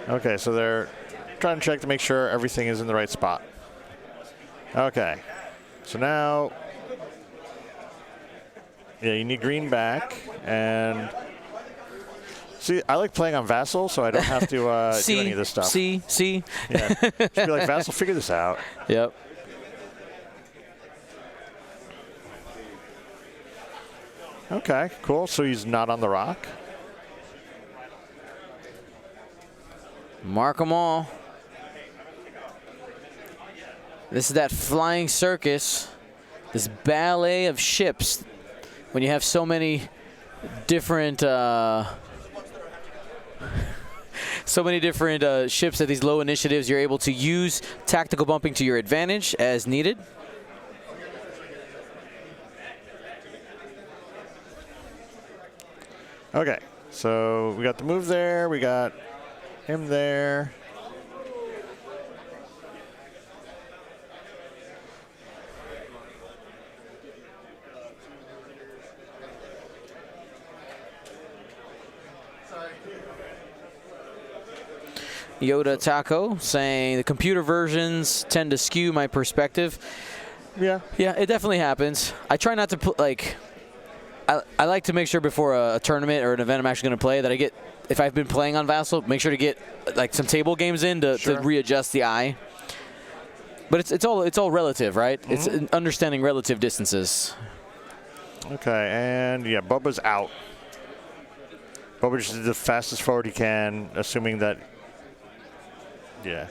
Okay, so they're trying to check to make sure everything is in the right spot. Okay, so now, yeah, you need green back, and see, I like playing on Vassal, so I don't have to do any of this stuff. See. Yeah, just be like, Vassal, figure this out. Yep. Okay, cool. So he's not on the rock. Mark them all. This is that flying circus, this ballet of ships. When you have so many different, ships at these low initiatives, you're able to use tactical bumping to your advantage as needed. Okay, so we got the move there. We got him there. Yoda Taco saying the computer versions tend to skew my perspective. Yeah. Yeah, it definitely happens. I try not to put, like, I like to make sure before a tournament or an event I'm actually going to play that I get, if I've been playing on Vassal, make sure to get like some table games in to readjust the eye. But it's all relative, right? Mm-hmm. It's understanding relative distances. Okay, and yeah, Bubba's out. Bubba just did the fastest forward he can, assuming that, yeah.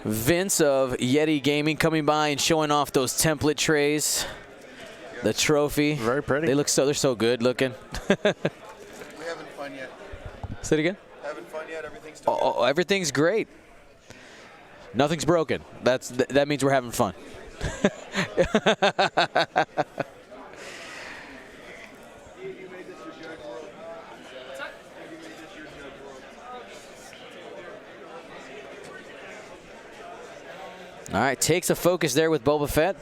Vince of Yeti Gaming coming by and showing off those template trays. The trophy. Very pretty. They're so good looking. We haven't fun yet. Say it again? Haven't fun yet. Everything's everything's great. Nothing's broken. That means we're having fun. All right, takes a focus there with Boba Fett.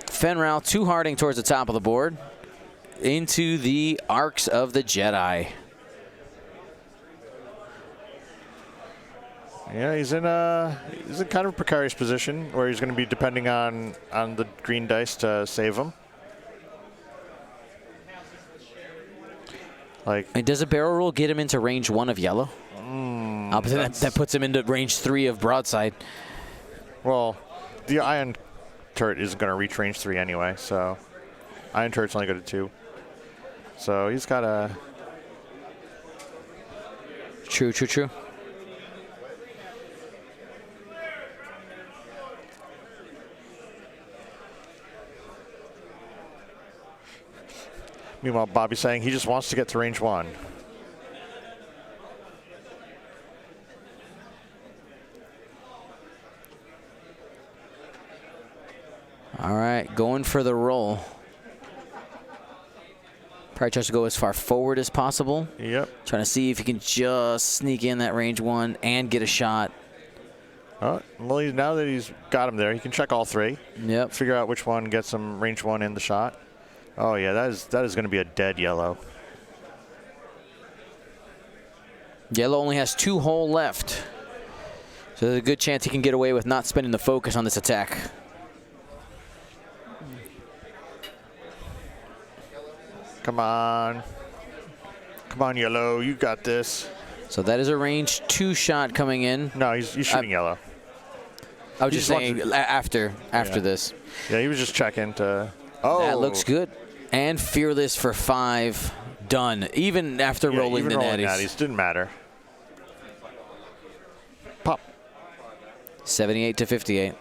Fenrau two-hearting towards the top of the board into the Arcs of the Jedi. Yeah, he's in kind of a precarious position where he's going to be depending on the green dice to save him. Like, and does a barrel roll get him into range 1 of yellow? That puts him into range 3 of broadside. Well, the ion turret isn't going to reach range 3 anyway, so ion turret's only good at 2. So he's got to... True, true, true. Meanwhile, Bobby's saying he just wants to get to range 1. All right, going for the roll. Probably tries to go as far forward as possible. Yep. Trying to see if he can just sneak in that range 1 and get a shot. Well, now that he's got him there, he can check all 3. Yep. Figure out which one gets him range 1 in the shot. Oh yeah, that is going to be a dead yellow. Yellow only has 2 hole left. So there's a good chance he can get away with not spending the focus on this attack. Come on. Come on, yellow. You got this. So that is a range 2 shot coming in. No, he's shooting yellow. I was just saying after this. Yeah, he was just checking to. Oh, that looks good. And fearless for 5. Done. Even after rolling even the rolling natties. Didn't matter. Pop. 78 to 58.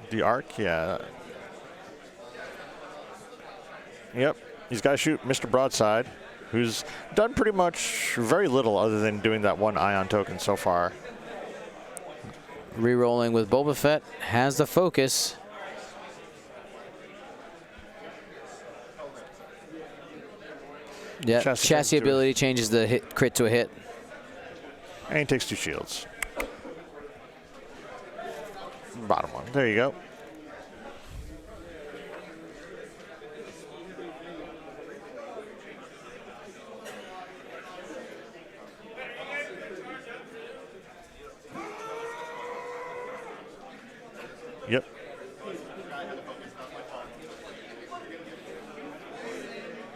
The arc, yeah. Yep, he's got to shoot Mr. Broadside, who's done pretty much very little other than doing that 1 ion token so far. Rerolling with Boba Fett has the focus. Yeah, chassis ability changes the hit crit to a hit. And he takes 2 shields. Bottom one. There you go. Yep.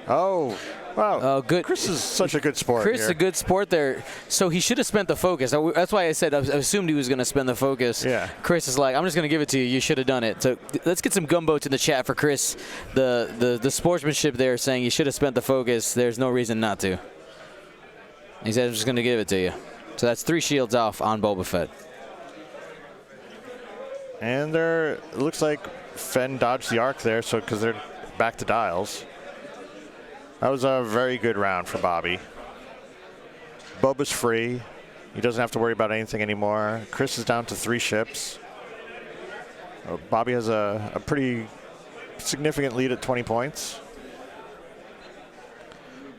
Oh, wow. Oh, good. Chris is such a good sport. Chris is here. a good sport there. So he should have spent the focus. That's why I said I assumed he was going to spend the focus. Yeah. Chris is like, I'm just going to give it to you. You should have done it. So let's get some gumboats in the chat for Chris. The sportsmanship there saying you should have spent the focus. There's no reason not to. He said, I'm just going to give it to you. So that's 3 shields off on Boba Fett. And it looks like Fenn dodged the arc there, so because they're back to dials. That was a very good round for Bobby. Boba's free. He doesn't have to worry about anything anymore. Chris is down to 3 ships. Bobby has a pretty significant lead at 20 points.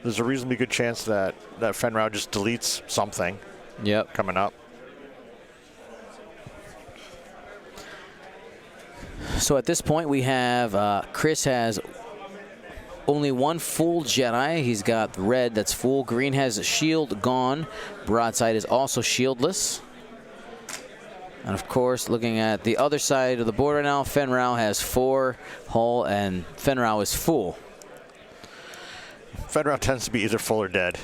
There's a reasonably good chance that Fenn Rau just deletes something. Yep. Coming up. So at this point we have Chris has only 1 full Jedi. He's got red, that's full. Green has a shield gone. Broadside is also shieldless. And of course, looking at the other side of the board right now, Fenn Rau has 4 hull and Fenn Rau is full. Fenn Rau tends to be either full or dead.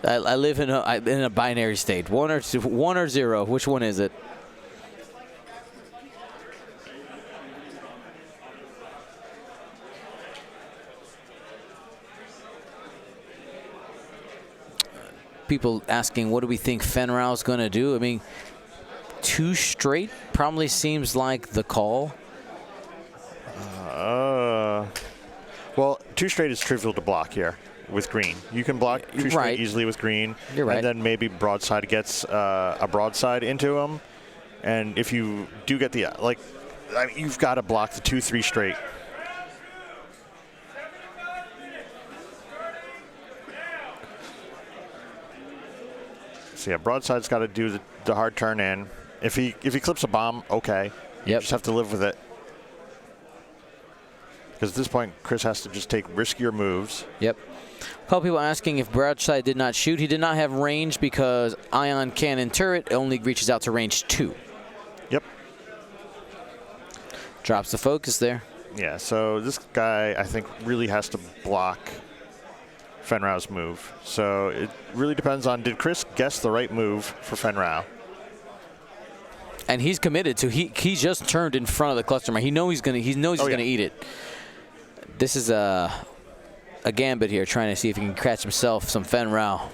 I live in a binary state. 1 or 0. Which one is it? People asking, what do we think Fenn Rau's going to do? I mean, 2 straight probably seems like the call. Well, 2 straight is trivial to block here with green. You can block 2 straight easily with green. You're right. And then maybe Broadside gets a broadside into him. And if you do get you've got to block the 2-3 straight. So yeah, Broadside's got to do the hard turn in. If he clips a bomb, okay. You just have to live with it. Because at this point, Chris has to just take riskier moves. Yep. A couple people asking if Broadside did not shoot. He did not have range because ion cannon turret only reaches out to range 2. Yep. Drops the focus there. Yeah, so this guy, I think, really has to block Fenn Rau's move. So it really depends on, did Chris guess the right move for Fenn Rau? And he's committed to. He just turned in front of the cluster mark. He knows he's gonna eat it. This is a gambit here, trying to see if he can catch himself some Fen Rao.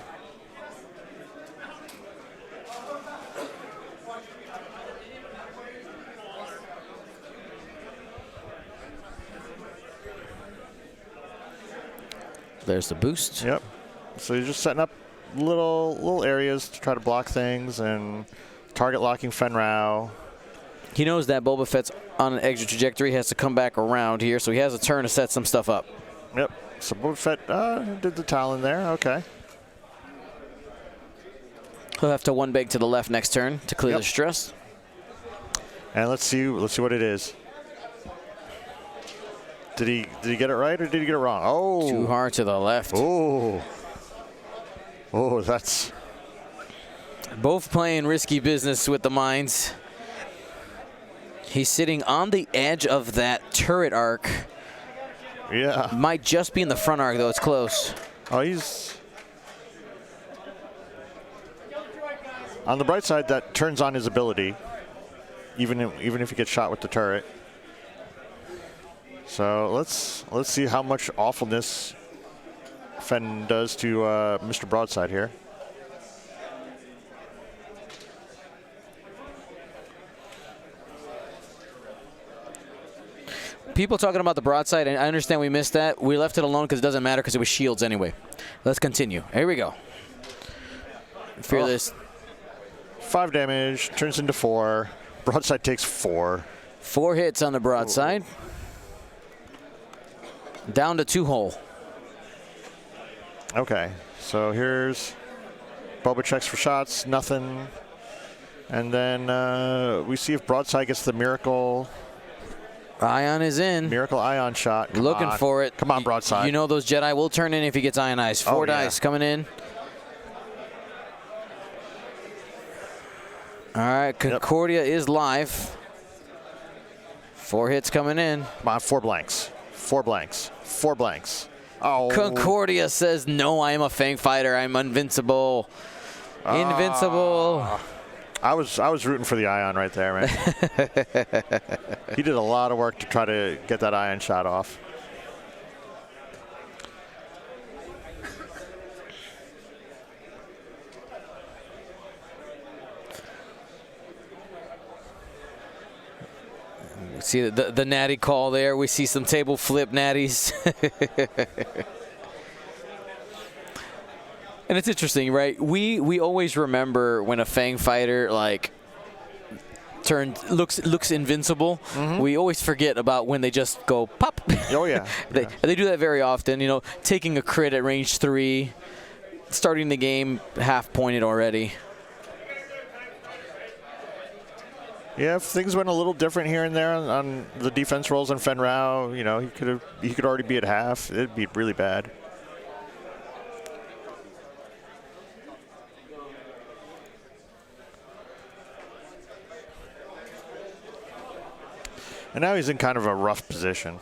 There's the boost. Yep. So you're just setting up little areas to try to block things and target locking Fen Rao. He knows that Boba Fett's on an exit trajectory. He has to come back around here, so he has a turn to set some stuff up. Yep. So Boba Fett did the Talon there. Okay. He'll have to one beg to the left next turn to clear the stress. And let's see what it is. Did he get it right or did he get it wrong? Oh. Too hard to the left. Oh. Oh, that's... Both playing risky business with the mines. He's sitting on the edge of that turret arc. Yeah. Might just be in the front arc, though. It's close. Oh, he's... On the bright side, that turns on his ability, even if he gets shot with the turret. So let's see how much awfulness Fen does to Mr. Broadside here. People talking about the broadside, and I understand we missed that. We left it alone because it doesn't matter because it was shields anyway. Let's continue. Here we go. Fearless. 5 damage, turns into 4. Broadside takes 4. 4 hits on the broadside. Down to 2 hole. Okay, so here's Boba checks for shots, nothing. And then we see if Broadside gets the miracle. Ion is in. Miracle Ion shot. Come Looking on. for it. Come on, Broadside. You know those Jedi will turn in if he gets ionized. 4 dice coming in. All right, Concordia is live. 4 hits coming in. Come on, 4 blanks. 4 blanks. 4 blanks. Oh. Concordia says, no, I am a Fang fighter. I'm invincible. Invincible. I was rooting for the Ion right there, man. He did a lot of work to try to get that Ion shot off. See the natty call there. We see some table flip natties. And it's interesting, right? We always remember when a Fang fighter like looks invincible. Mm-hmm. We always forget about when they just go pop. Oh yeah. They do that very often. You know, taking a crit at range 3, starting the game half pointed already. Yeah, if things went a little different here and there on the defense rolls on Fen Rao, you know, he could already be at half. It'd be really bad. And now he's in kind of a rough position.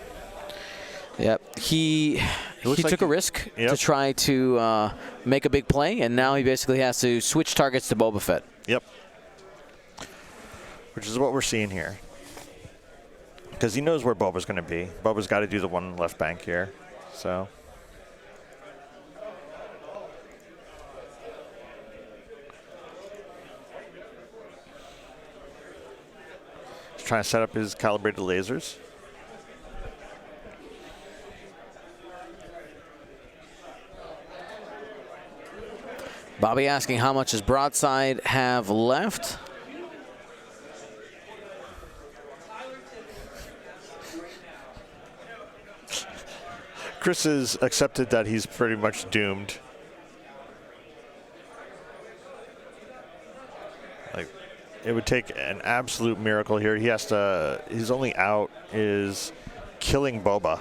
Yep, he took a risk to try to make a big play, and now he basically has to switch targets to Boba Fett. Yep. Which is what we're seeing here. Because he knows where Boba's going to be. Boba's got to do the one left bank here. So. He's trying to set up his calibrated lasers. Bobby asking how much does Broadside have left? Chris has accepted that he's pretty much doomed. Like, it would take an absolute miracle here. He has to, his only out is killing Boba.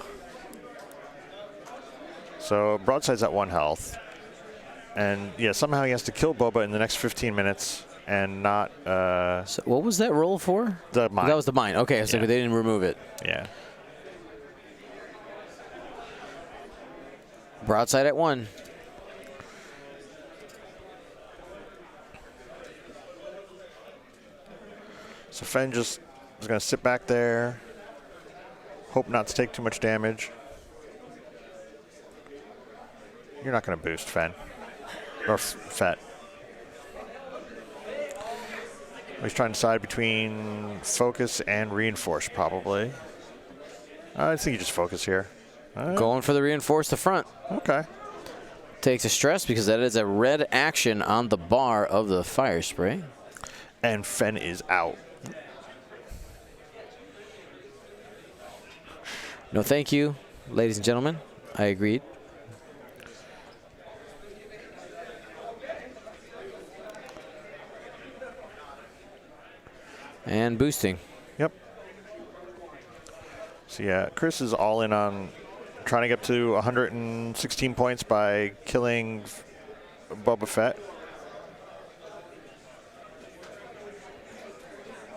So Broadside's at 1 health. And yeah, somehow he has to kill Boba in the next 15 minutes and not. So what was that roll for? The mine. That was the mine. Okay, so they didn't remove it. Yeah. Broadside at 1. So Fen just is going to sit back there. Hope not to take too much damage. You're not going to boost Fen. Or Fet. He's trying to decide between focus and reinforce, probably. I think you just focus here. Going for the reinforce the front. Okay. Takes a stress because that is a red action on the bar of the fire spray. And Fen is out. No thank you, ladies and gentlemen. I agreed. And boosting. Yep. So yeah, Chris is all in on trying to get to 116 points by killing Boba Fett.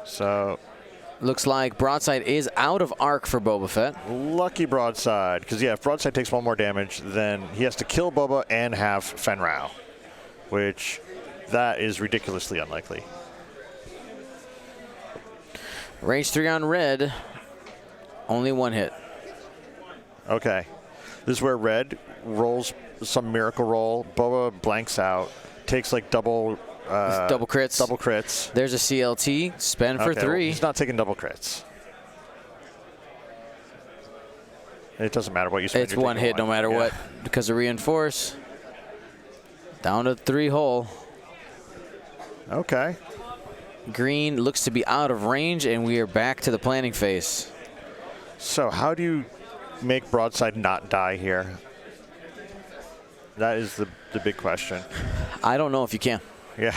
So looks like Broadside is out of arc for Boba Fett. Lucky Broadside, because yeah, if Broadside takes one more damage, then he has to kill Boba and have Fen Rao, which that is ridiculously unlikely. Range 3 on red. Only one hit. Okay. This is where red rolls some miracle roll. Boba blanks out. Takes like double crits. Double crits. There's a CLT. Spend for 3. Well, he's not taking double crits. It doesn't matter what you spend. It's one hit no matter what because of reinforce. Down to 3 hole. Okay. Green looks to be out of range, and we are back to the planning phase. So how do you make Broadside not die here? That is the big question. I don't know if you can. Yeah.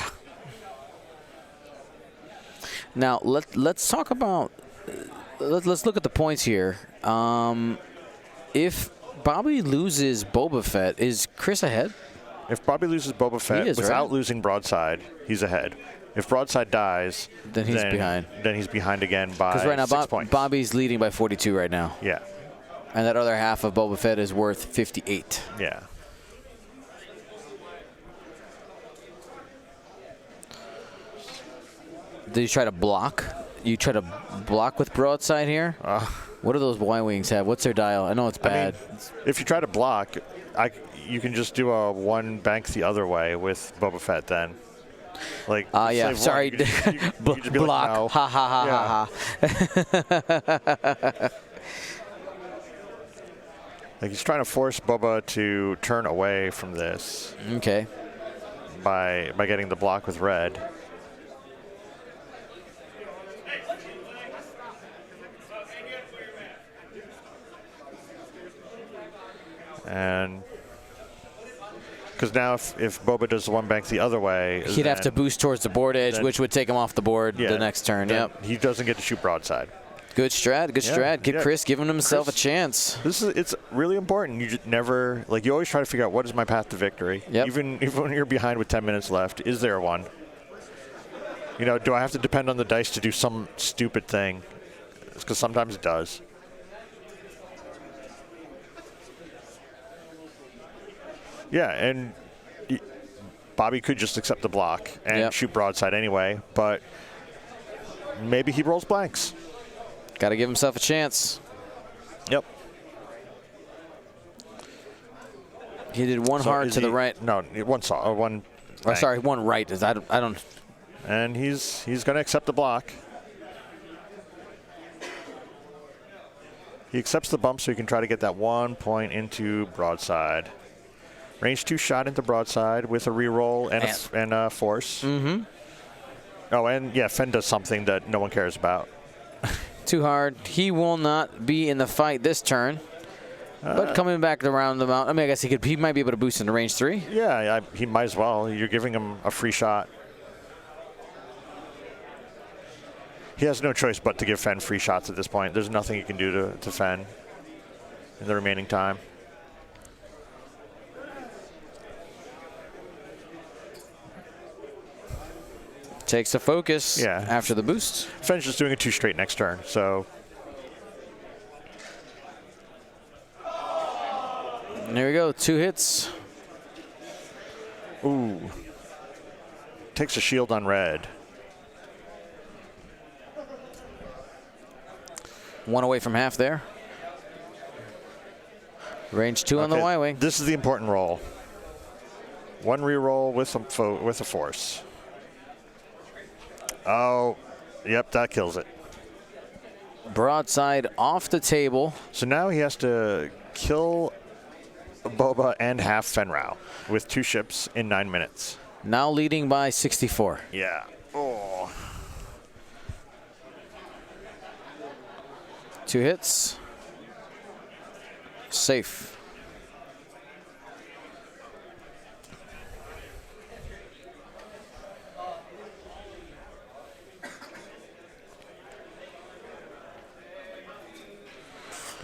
Now let's talk about. Let's look at the points here. If Bobby loses Boba Fett, is Chris ahead? If Bobby loses Boba Fett without losing Broadside, he's ahead. If Broadside dies, then he's behind. Then he's behind again by 6 right now, points. Bobby's leading by 42 right now. Yeah. And that other half of Boba Fett is worth 58. Yeah. Did you try to block? You try to block with Broadside here? What do those Y-Wings have? What's their dial? I know it's bad. I mean, if you try to block, you can just do a one bank the other way with Boba Fett then. Like, yeah, sorry. You could just be block. like, no. Ha, ha, ha, ha. Like, he's trying to force Boba to turn away from this. Okay. By getting the block with red. And because now if Boba does the one bank the other way, he'd have to boost towards the board edge, which would take him off the board the next turn. Yep. He doesn't get to shoot Broadside. Good strat. Good strat. Get Chris giving himself a chance. It's really important. You just never, like, you always try to figure out what is my path to victory. Yep. Even when you're behind with 10 minutes left, is there one? You know, do I have to depend on the dice to do some stupid thing? Because sometimes it does. Yeah, and Bobby could just accept the block and shoot Broadside anyway, but maybe he rolls blanks. Got to give himself a chance. Yep. He did one hard to the right. No, one saw. One. Oh, sorry, one right. I don't. And he's going to accept the block. He accepts the bump so he can try to get that 1 point into Broadside. Range 2 shot into Broadside with a reroll and a force. Mm-hmm. Oh, and yeah, Fen does something that no one cares about. Too hard. He will not be in the fight this turn. But coming back around the mountain, I mean, I guess he might be able to boost into range 3. Yeah, he might as well. You're giving him a free shot. He has no choice but to give Fen free shots at this point. There's nothing he can do to Fen in the remaining time. Takes a focus after the boost. Fen's just doing a 2 straight next turn, so. And there we go, 2 hits. Ooh. Takes a shield on red. One away from half there. Range 2 on the Y-Wing. This is the important roll. One reroll with a force. Oh, yep, that kills it. Broadside off the table. So now he has to kill Boba and half Fenrau with 2 ships in 9 minutes. Now leading by 64. Yeah. Oh. 2 hits. Safe.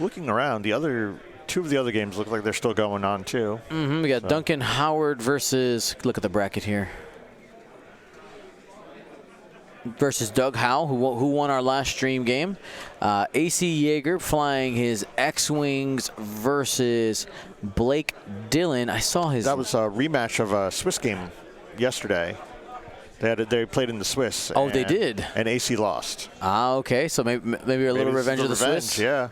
Looking around, two of the other games look like they're still going on too. We got Duncan Howard versus, look at the bracket here, versus Doug Howe, who won our last stream game. AC Yeager flying his X-Wings versus Blake Dillon. I saw his... That was a rematch of a Swiss game yesterday. They played in the Swiss. Oh, they did? And AC lost. Ah, okay. So maybe a little revenge of the Swiss? Yeah.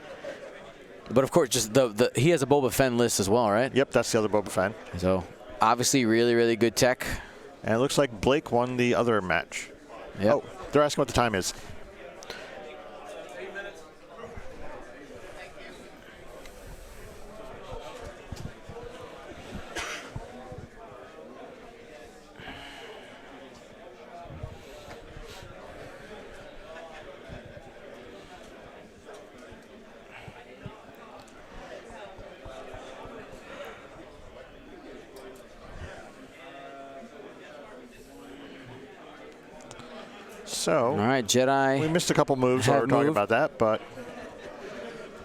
But of course, just he has a Boba Fett list as well, right? Yep, that's the other Boba Fett. So obviously really, really good tech. And it looks like Blake won the other match. Yep. Oh, they're asking what the time is. So, all right, Jedi. We missed a couple moves while we were talking about that, but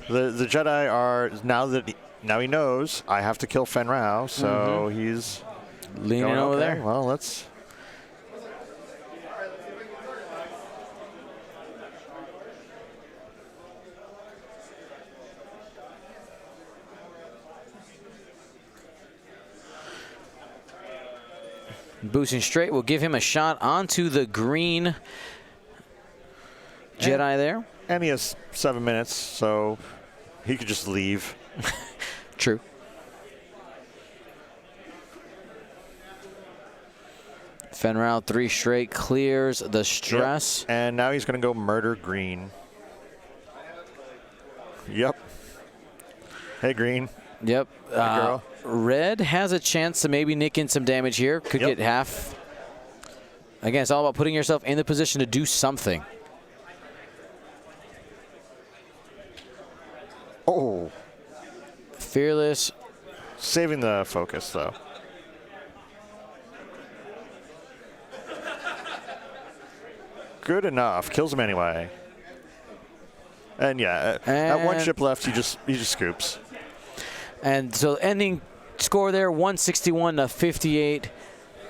the Jedi are now he knows I have to kill Fenrau, so he's leaning going, over okay, there. Well, let's. Boosting straight will give him a shot onto the green Jedi there. And he has 7 minutes, so he could just leave. True. Fenrau 3 straight clears the stress. Yep. And now he's going to go murder green. Yep. Hey, green. Yep. Hey, girl. Red has a chance to maybe nick in some damage here. Could get half. Again, it's all about putting yourself in the position to do something. Oh. Fearless. Saving the focus, though. Good enough. Kills him anyway. And yeah, at 1 ship left, he just scoops. And so ending score there, 161 to 58.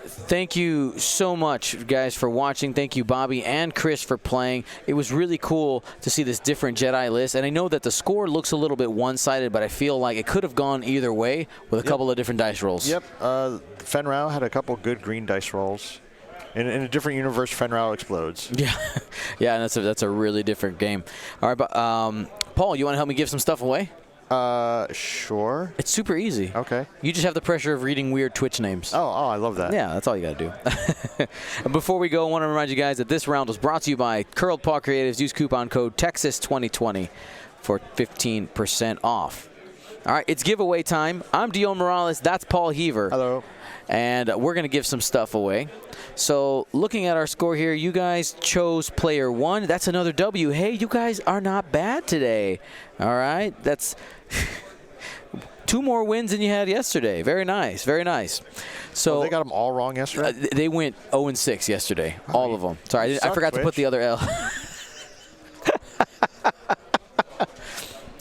Thank you so much, guys, for watching. Thank you, Bobby and Chris, for playing. It was really cool to see this different Jedi list. And I know that the score looks a little bit one-sided, but I feel like it could have gone either way with a couple of different dice rolls. Yep. Fenrau had a couple good green dice rolls. In a different universe, Fenrau explodes. Yeah, yeah, and that's a really different game. All right, but Paul, you want to help me give some stuff away? Sure. It's super easy. Okay. You just have the pressure of reading weird Twitch names. Oh, I love that. Yeah, that's all you got to do. And before we go, I want to remind you guys that this round was brought to you by Curled Paw Creatives. Use coupon code TEXAS2020 for 15% off. All right, it's giveaway time. I'm Dion Morales. That's Paul Heaver. Hello. And we're going to give some stuff away. So looking at our score here, you guys chose player 1. That's another W. Hey, you guys are not bad today. All right. That's 2 more wins than you had yesterday. Very nice. Very nice. So they got them all wrong yesterday? They went 0-6 yesterday. All of them. Sorry, I forgot to put the other L.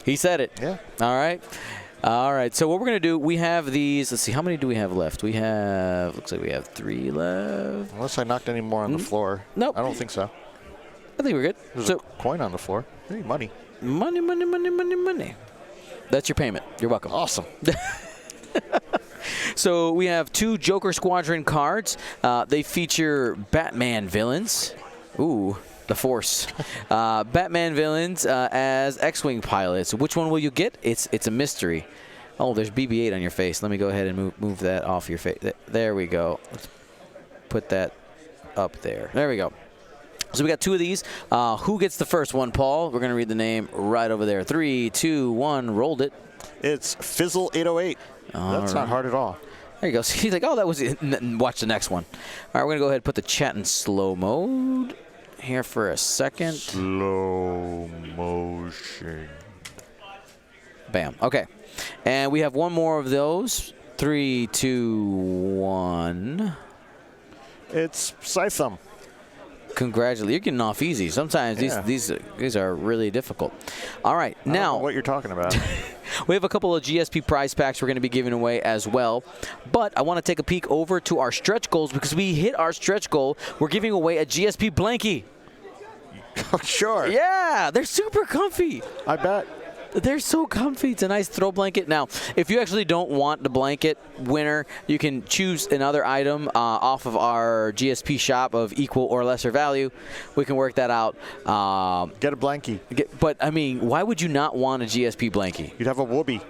He said it. Yeah. All right. All right, so what we're going to do, we have these. Let's see, how many do we have left? We have, looks like we have 3 left. Unless I knocked any more on the floor. Nope. I don't think so. I think we're good. There's a coin on the floor. Hey, money. Money, money, money, money, money. That's your payment. You're welcome. Awesome. So we have 2 Joker Squadron cards. They feature Batman villains. Ooh. The Force. Batman villains as X-Wing pilots. Which one will you get? It's a mystery. Oh, there's BB-8 on your face. Let me go ahead and move that off your face. There we go. Let's put that up there. There we go. So we got 2 of these. Who gets the first one, Paul? We're going to read the name right over there. 3, 2, 1. Rolled it. It's Fizzle 808. That's not hard at all. There you go. He's like, oh, that was it. Watch the next one. All right, we're going to go ahead and put the chat in slow mode here for a second. Slow motion. Bam. Okay. And we have one more of those. 3, 2, 1. It's Scytham. Congratulations. You're getting off easy. Sometimes these are really difficult. All right. I now, don't know what you're talking about. we have a couple of GSP prize packs we're going to be giving away as well. But I want to take a peek over to our stretch goals because we hit our stretch goal. We're giving away a GSP blankie. Oh, sure. Yeah, they're super comfy. I bet. They're so comfy. It's a nice throw blanket. Now, if you actually don't want the blanket winner, you can choose another item off of our GSP shop of equal or lesser value. We can work that out. Get a blankie. But, I mean, why would you not want a GSP blankie? You'd have a whoopee.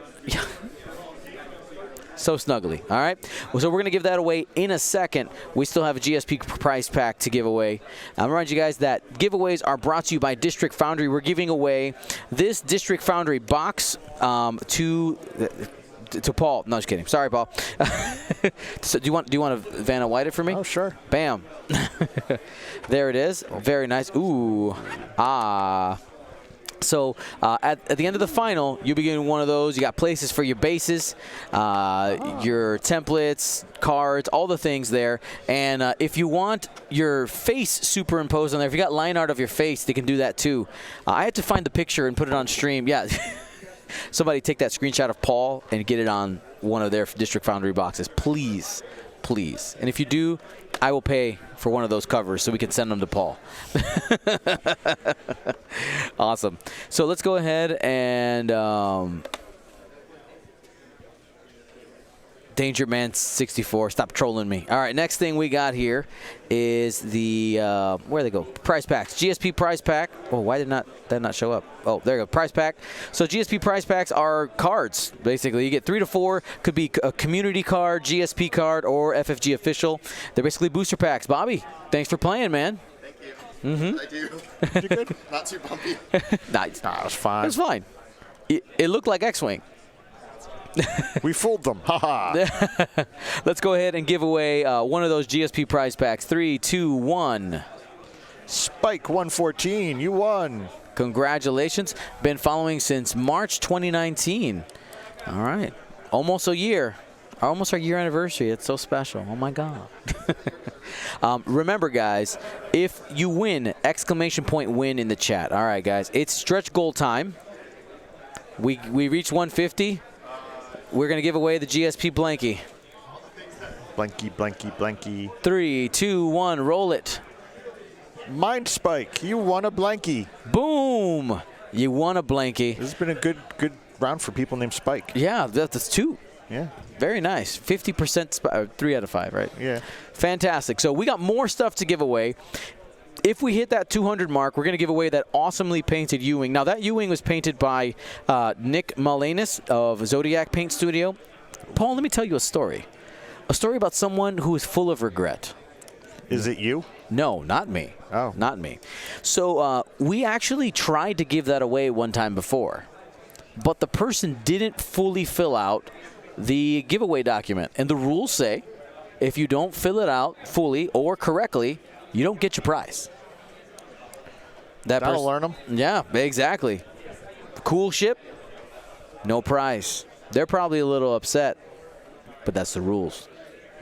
So snuggly. All right. Well, so we're going to give that away in a second. We still have a GSP prize pack to give away. I'll remind you guys that giveaways are brought to you by District Foundry. We're giving away this District Foundry box to Paul. No, just kidding. Sorry, Paul. So do you want to Vanna White it for me? Oh, sure. Bam. There it is. Very nice. Ooh. Ah. So at the end of the final, you'll be getting one of those. You got places for your bases, your templates, cards, all the things there. And if you want your face superimposed on there, if you got line art of your face, they can do that too. I had to find the picture and put it on stream. Yeah, somebody take that screenshot of Paul and get it on one of their District Foundry boxes, please. Please. And if you do, I will pay for one of those covers so we can send them to Paul. Awesome. So let's go ahead and Danger Man 64. Stop trolling me. All right, next thing we got here is the where they go? Prize packs. GSP prize pack. Oh, why did that not show up? Oh, there you go. Prize pack. So GSP prize packs are cards. Basically, you get 3 to 4. Could be a community card, GSP card, or FFG official. They're basically booster packs. Bobby, thanks for playing, man. Thank you. I do. You good? Not too bumpy. Nice. Nah, it was fine. It was fine. It looked like X-Wing. We fooled them. Ha Let's go ahead and give away one of those GSP prize packs. 3, 2, 1. Spike 114. You won. Congratulations. Been following since March 2019. All right. Almost a year. Almost our year anniversary. It's so special. Oh, my God. Remember, guys, if you win, exclamation point win in the chat. All right, guys. It's stretch goal time. We reached 150. We're going to give away the GSP blankie. Blanky, blanky, blanky. 3, 2, 1. Roll it. Mind Spike. You won a blankie. Boom. You won a blankie. This has been a good round for people named Spike. Yeah, that's 2. Yeah. Very nice. 50%, 3 out of 5, right? Yeah. Fantastic. So we got more stuff to give away. If we hit that 200 mark, we're going to give away that awesomely painted U-Wing. Now, that U-Wing was painted by Nick Malanis of Zodiac Paint Studio. Paul, let me tell you a story. A story about someone who is full of regret. Is it you? No, not me. Oh. Not me. So we actually tried to give that away one time before, but the person didn't fully fill out the giveaway document. And the rules say if you don't fill it out fully or correctly, you don't get your prize. That'll learn them. Yeah, exactly. Cool ship, no prize. They're probably a little upset, but that's the rules.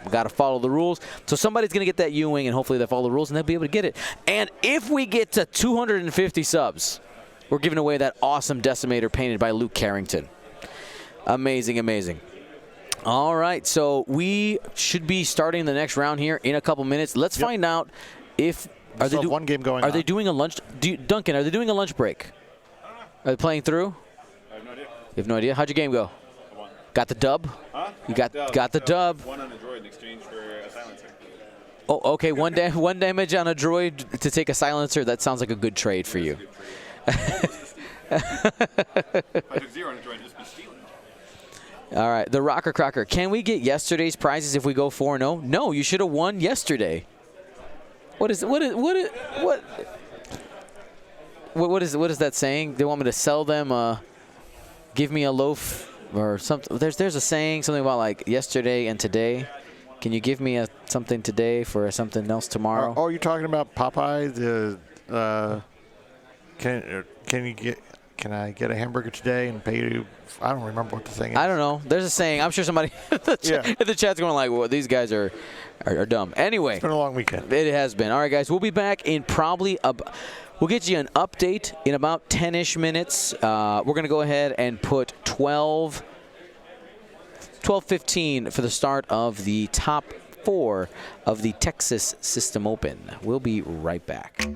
We got to follow the rules. So somebody's going to get that U-Wing, and hopefully they follow the rules, and they'll be able to get it. And if we get to 250 subs, we're giving away that awesome Decimator painted by Luke Carrington. Amazing, amazing. All right, so we should be starting the next round here in a couple minutes. Let's find out if are they one game going. Are they doing a lunch? Duncan, are they doing a lunch break? Are they playing through? I have no idea. You have no idea. How'd your game go? I won. Got the dub? Huh? You got the dub. One on the droid in exchange for a silencer. Oh, okay. One damage on a droid to take a silencer. That sounds like a good trade for you. If I took 0 on a droid, I'd just be stealing. All right, the Rocker Crocker. Can we get yesterday's prizes if we go 4-0? No, you should have won yesterday. What is that saying? They want me to sell them? Give me a loaf or something. There's a saying, something about like yesterday and today. Can you give me something today for something else tomorrow? Oh, you're talking about Popeye? Can I get a hamburger today and pay you? I don't remember what the thing is. I don't know. There's a saying. I'm sure somebody in the chat's going like, well, these guys are dumb. Anyway. It's been a long weekend. It has been. All right, guys. We'll be back in probably we'll get you an update in about 10-ish minutes. We're going to go ahead and put 12:15 for the start of the top 4 of the Texas System Open. We'll be right back.